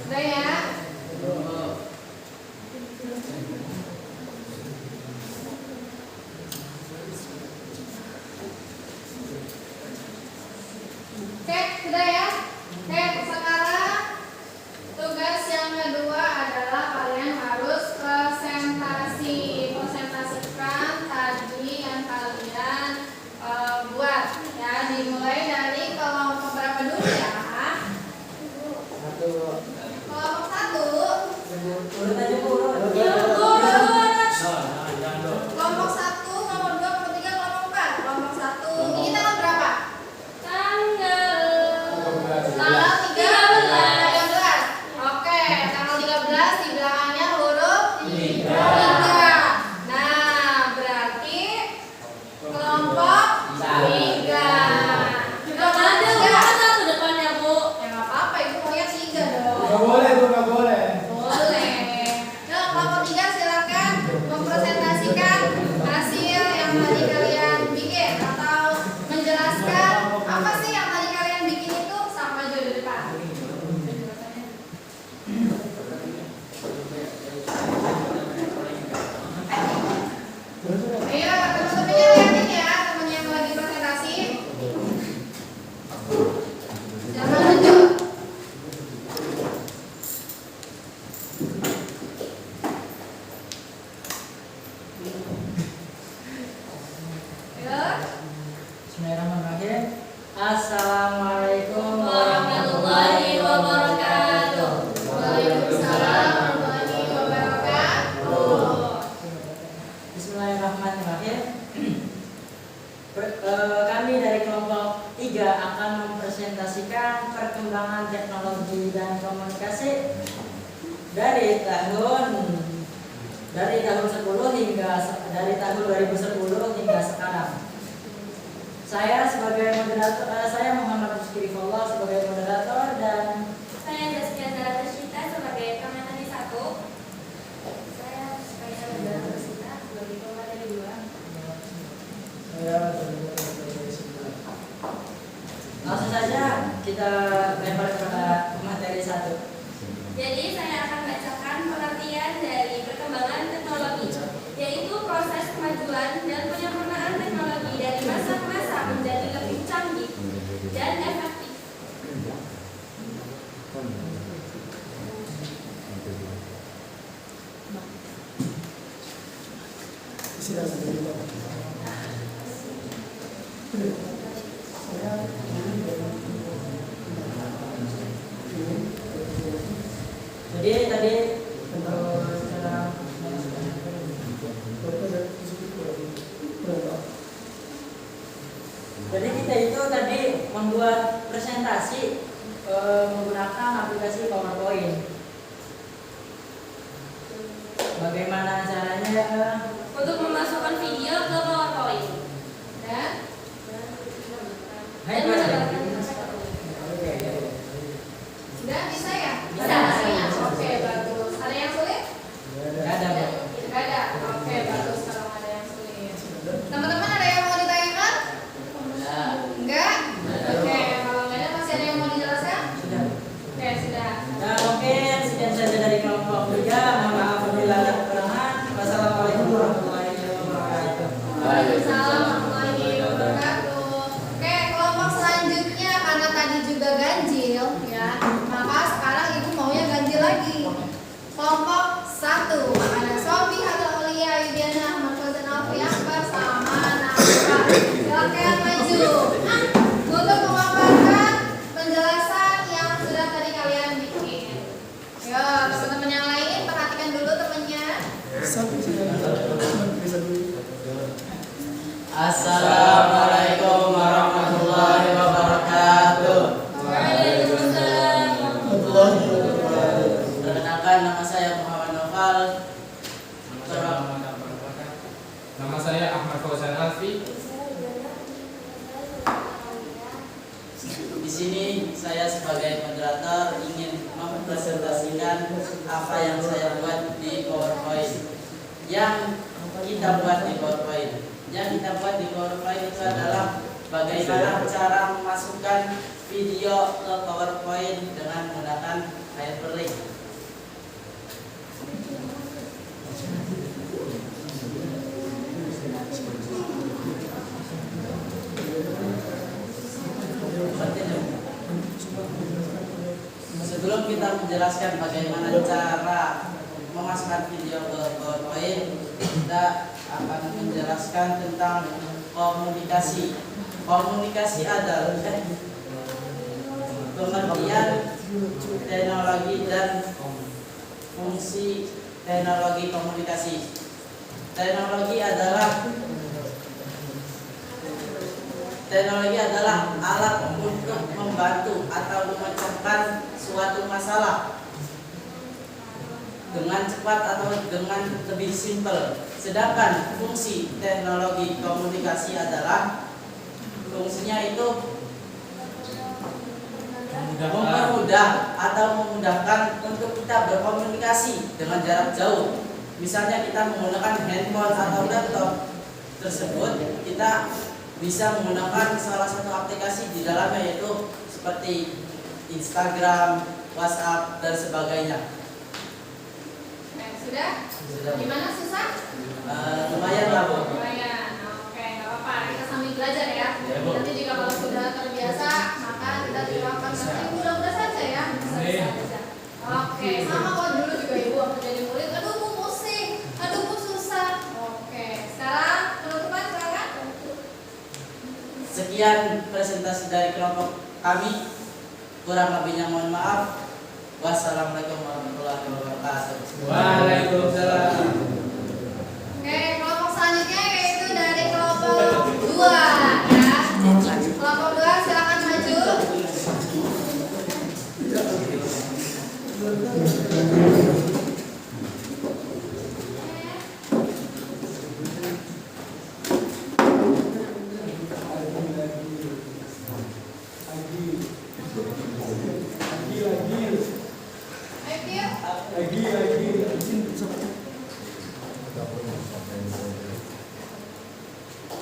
Sudah ya? Oke, sudah ya? Oke, sekarang tugas yang kedua adalah kalian harus presentasi. Presentasikan tadi yang kalian buat ya. Dimulai dari kelompok berapa dulu ya? Kelompok 1. Urut aja Bu, urut. Kelompok 1, kelompok 2, kelompok 3, kelompok 4. Kelompok 1. Ini tanggal berapa? Tanggal 13. Oke, tanggal 13 di belakangnya huruf 3. Nah, berarti kelompok 3. Satu depannya Bu. Ya nggak apa-apa, ibu maunya 3 dong. Nggak boleh Bu, nggak boleh. Boleh. Nah, kelompok 3 silakan mempresentasikan hasil yang tadi kalian bikin atau menjelaskan apa sih yang tadi kalian bikin itu sama aja di depan. Ayo teman-temannya lihatin ya, teman yang lagi presentasi. Jangan lanjut. Ayo. Bismillahirrahmanirrahim. Assalamualaikum Warahmatullahi wabarakatuh. Waalaikumsalam warahmatullahi wabarakatuh. Bismillahirrahmanirrahim. Kami dari kelompok 3 akan mempresentasikan perkembangan teknologi dan komunikasi dari tahun 10 hingga dari tahun 2010 hingga sekarang. Saya sebagai moderator, saya Muhammad Rizky Rifallah sebagai moderator dan Saya Zaskia Zara Tersita sebagai pemateri 1. Saya Kaisar Zara Tersita sebagai pemateri 2. langsung saja kita lempar kepada materi 1. Jadi saya akan bacakan pengertian dari perkembangan teknologi, yaitu proses kemajuan dan penyempurnaan teknologi dari masa ke masa menjadi lebih canggih dan efektif. Jadi tadi secara jadi kita itu tadi membuat presentasi menggunakan aplikasi PowerPoint. Bagaimana caranya? Untuk memasukkan video ke PowerPoint Dan dan menambahkan sudah bisa ya? Bisa. Oke, bagus. Ada yang sulit? Nggak ada, Bu. Nggak ada. Oke, bagus kalau nggak ada yang sulit. Teman-teman ada yang mau ditanyakan? Enggak? Oke, kalau nggak ada masih ada yang mau dijelaskan? Sudah. Oke, sudah. Nah, mungkin sekian saja dari kelompok 3. Mohon maaf apabila ada kekurangan. Wassalamualaikum warahmatullahi wabarakatuh. Waalaikumsalam warahmatullahi wabarakatuh. Oke, kelompok selanjutnya karena tadi juga ganjil ya, maka sekarang ibu maunya ganjil lagi. Kelompok 1 ada Sofi Hatul Aulia Yudiana Ahmad Fauzan Alfi Akbar sama Nafa. Silakan maju untuk memaparkan penjelasan yang sudah tadi kalian bikin. Yo, teman-teman yang lain perhatikan dulu temannya. Assalamualaikum warahmatullahi wabarakatuh. Waalaikumsalam. Perkenalkan, nama saya Muhammad Noval. Nama saya Ahmad Fauzan Alfi. Di sini saya sebagai moderator ingin mempresentasikan apa yang saya buat di PowerPoint. Yang kita buat di PowerPoint itu adalah bagaimana cara memasukkan memasukkan video ke PowerPoint dengan menggunakan hyperlink. Sebelum kita menjelaskan bagaimana cara memasukkan video ke PowerPoint, kita akan menjelaskan tentang komunikasi. Komunikasi adalah pengertian teknologi dan fungsi teknologi komunikasi. Teknologi adalah alat untuk membantu atau memecahkan suatu masalah dengan cepat atau dengan lebih simpel. Sedangkan fungsi teknologi komunikasi adalah fungsinya itu mempermudah atau memudahkan untuk kita berkomunikasi dengan jarak jauh. Misalnya kita menggunakan handphone atau laptop tersebut, kita bisa menggunakan salah satu aplikasi di dalamnya, yaitu seperti Instagram, WhatsApp, dan sebagainya. Sudah? Gimana, susah? Lumayan lah, Bu. Lumayan. Oke, nggak apa-apa. Kita sambil belajar ya. Nanti jika kalau sudah terbiasa, maka kita terapkan nanti mudah-mudahan saja ya. Bisa. Oke, sama kok dulu juga ibu waktu jadi murid. Aduh, Bu pusing. Aduh, Bu susah. Oke, sekarang penutupan silakan. Sekian presentasi dari kelompok kami. Kurang lebihnya mohon maaf. Wassalamualaikum warahmatullahi wabarakatuh. Waalaikumsalam. Oke, kelompok selanjutnya yaitu dari kelompok 2 ya. Kelompok 2 silakan maju.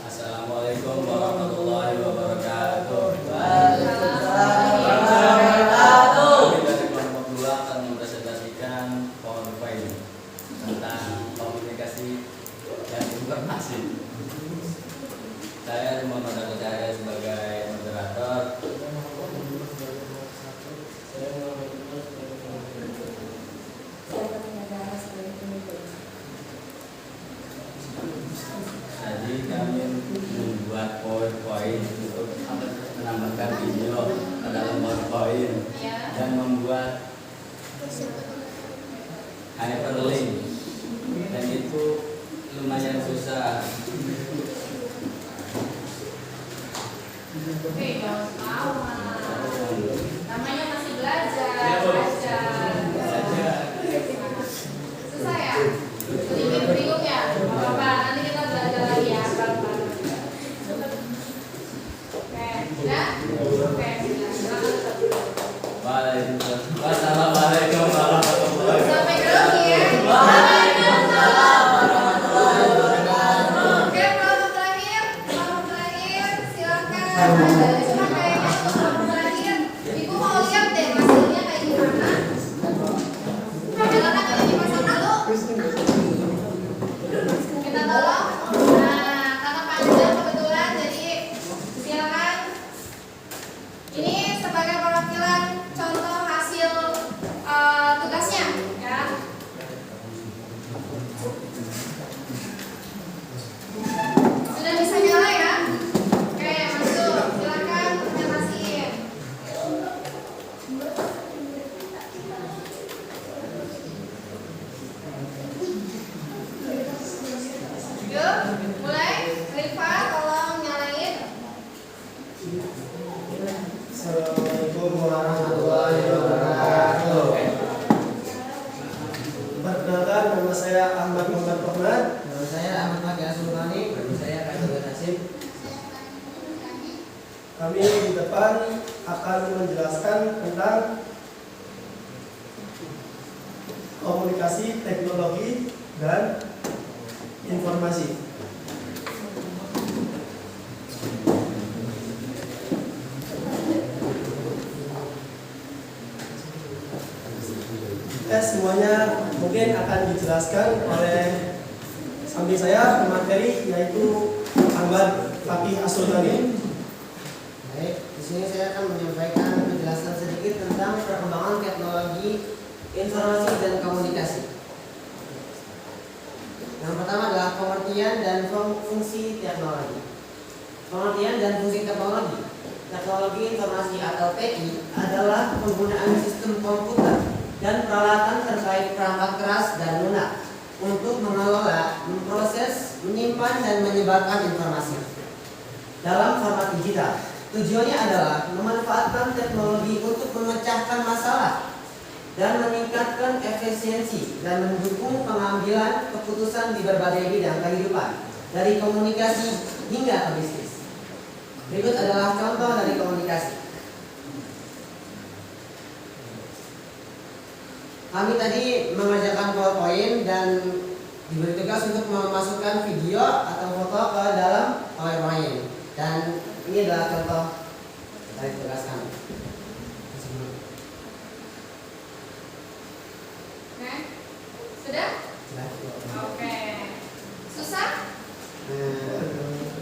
Assalamualaikum warahmatullahi wabarakatuh. Kami dari kelompok 2 akan mempresentasikan PowerPoint tentang komunikasi dan informasi. Saya Muhammad Agus Cahaya sebagai moderator. Jadi kami membuat PowerPoint untuk menambahkan video ke dalam PowerPoint dan membuat hyperlink, dan itu lumayan susah. Oke, jangan ketawa. Namanya masih belajar. Susah ya? Sedikit bingung ya? Gak apa-apa, nanti kita belajar lagi ya. Oke, sudah? Oke, sudah. Silakan. Wassalamualaikum warahmatullahi wabarakatuh. Sampai grogi ya. Oke, kelompok terakhir, silakan. Cuma kayaknya untuk kelompok terakhir, ibu mau lihat deh hasilnya kayak gimana. Silakan ini dipasang dulu. Kita tolong. Nah, kakak panjang kebetulan, jadi silakan. Ini sebagai perwakilan contoh hasil tugasnya, ya. Sudah bisa nyala ya? Oke, masuk. Silakan presentasiin. Yuk, mulai. Rifa, tolong nyalain. Assalamualaikum warahmatullahi wabarakatuh. Perkenalkan, nama saya Ahmad Muhammad Rahman. Nama saya Ahmad Maki Asulmani. Nama saya Kaisul Nasib. Kami di depan akan menjelaskan tentang komunikasi, teknologi, dan informasi. semuanya mungkin akan dijelaskan oleh samping saya pemateri yaitu Ahmad Fakih As-Sultani. Baik, di sini saya akan menyampaikan penjelasan sedikit tentang perkembangan teknologi informasi dan komunikasi. Yang pertama adalah pengertian dan fungsi teknologi. Pengertian dan fungsi teknologi. Teknologi informasi atau TI adalah penggunaan sistem komputer dan peralatan terkait perangkat keras dan lunak untuk mengelola, memproses, menyimpan dan menyebarkan informasi dalam format digital. Tujuannya adalah memanfaatkan teknologi untuk memecahkan masalah dan meningkatkan efisiensi dan mendukung pengambilan keputusan di berbagai bidang kehidupan, dari komunikasi hingga ke bisnis. Berikut adalah contoh dari komunikasi. Kami tadi mengerjakan PowerPoint dan diberi tugas untuk memasukkan video atau foto ke dalam PowerPoint. Dan ini adalah contoh dari tugas kami. Nah, sudah? Oke. Susah?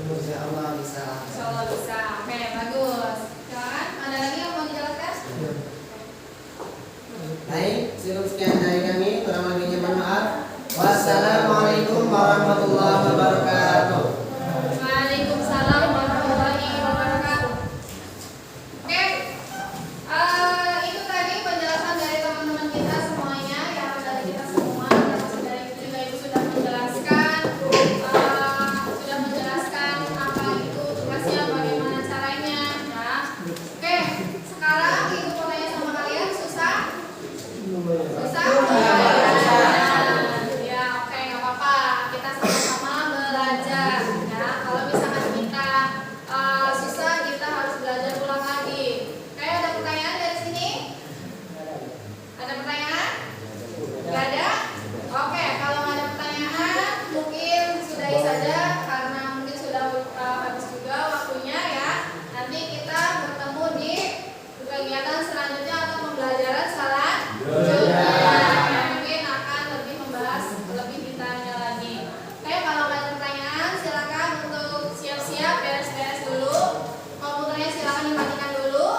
Insya Allah bisa. Insya Allah bisa. Oke, bagus. Silakan. Ada lagi yang mau dijelaskan? Baik, cukup sekian dari kami. Kurang lebihnya mohon maaf. Wassalamualaikum warahmatullahi wabarakatuh. Waalaikumsalam warahmatullahi wabarakatuh. Oke, itu tadi penjelasan dari teman-teman kita semuanya, yang dari kita semua, termasuk dari juga Ibu sudah menjelaskan, apa itu tugasnya, bagaimana caranya, ya. Oke, sekarang Ibu mau tanya sama kalian, susah? Susah? Ya, oke, nggak apa-apa. Kita sama-sama belajar, ya. Kalau misalkan kita susah, kita harus belajar ulang lagi. Oke, ada pertanyaan dari sini? Ada pertanyaan? Nggak ada? Oke, kalau nggak ada pertanyaan, mungkin sudahi saja karena mungkin sudah habis juga waktunya, ya. Nanti kita bertemu di kegiatan selanjutnya atau pembelajaran selanjutnya. Mungkin akan lebih membahas lebih detailnya lagi. Oke, kalau ada pertanyaan silakan untuk siap-siap beres-beres dulu. Komputernya silakan dimatikan dulu.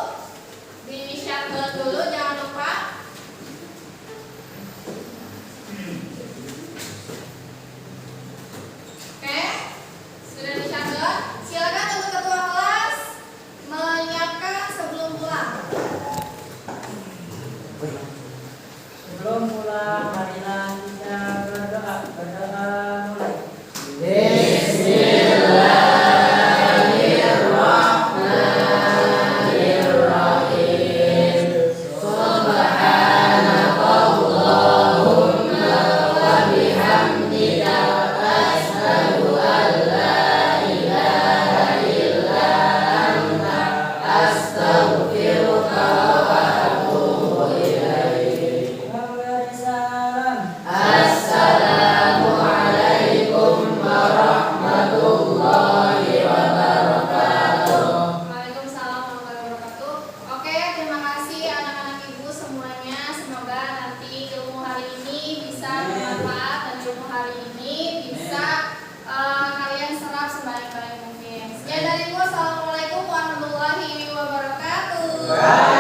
Di shutdown dulu, jangan lupa. Oke, sudah di shutdown. Silakan untuk ketua kelas menyiapkan sebelum pulang. Sebelum pulang, marilah kita berdoa. Berdoa mulai. Memberi salam. Waalaikumsalam warahmatullahi wabarakatuh. Oke, terima kasih anak-anak ibu semuanya. Semoga nanti ilmu hari ini bisa bermanfaat dan ilmu hari ini bisa kalian serap sebaik-baik mungkin. Sekian dari ibu. Assalamualaikum warahmatullahi wabarakatuh.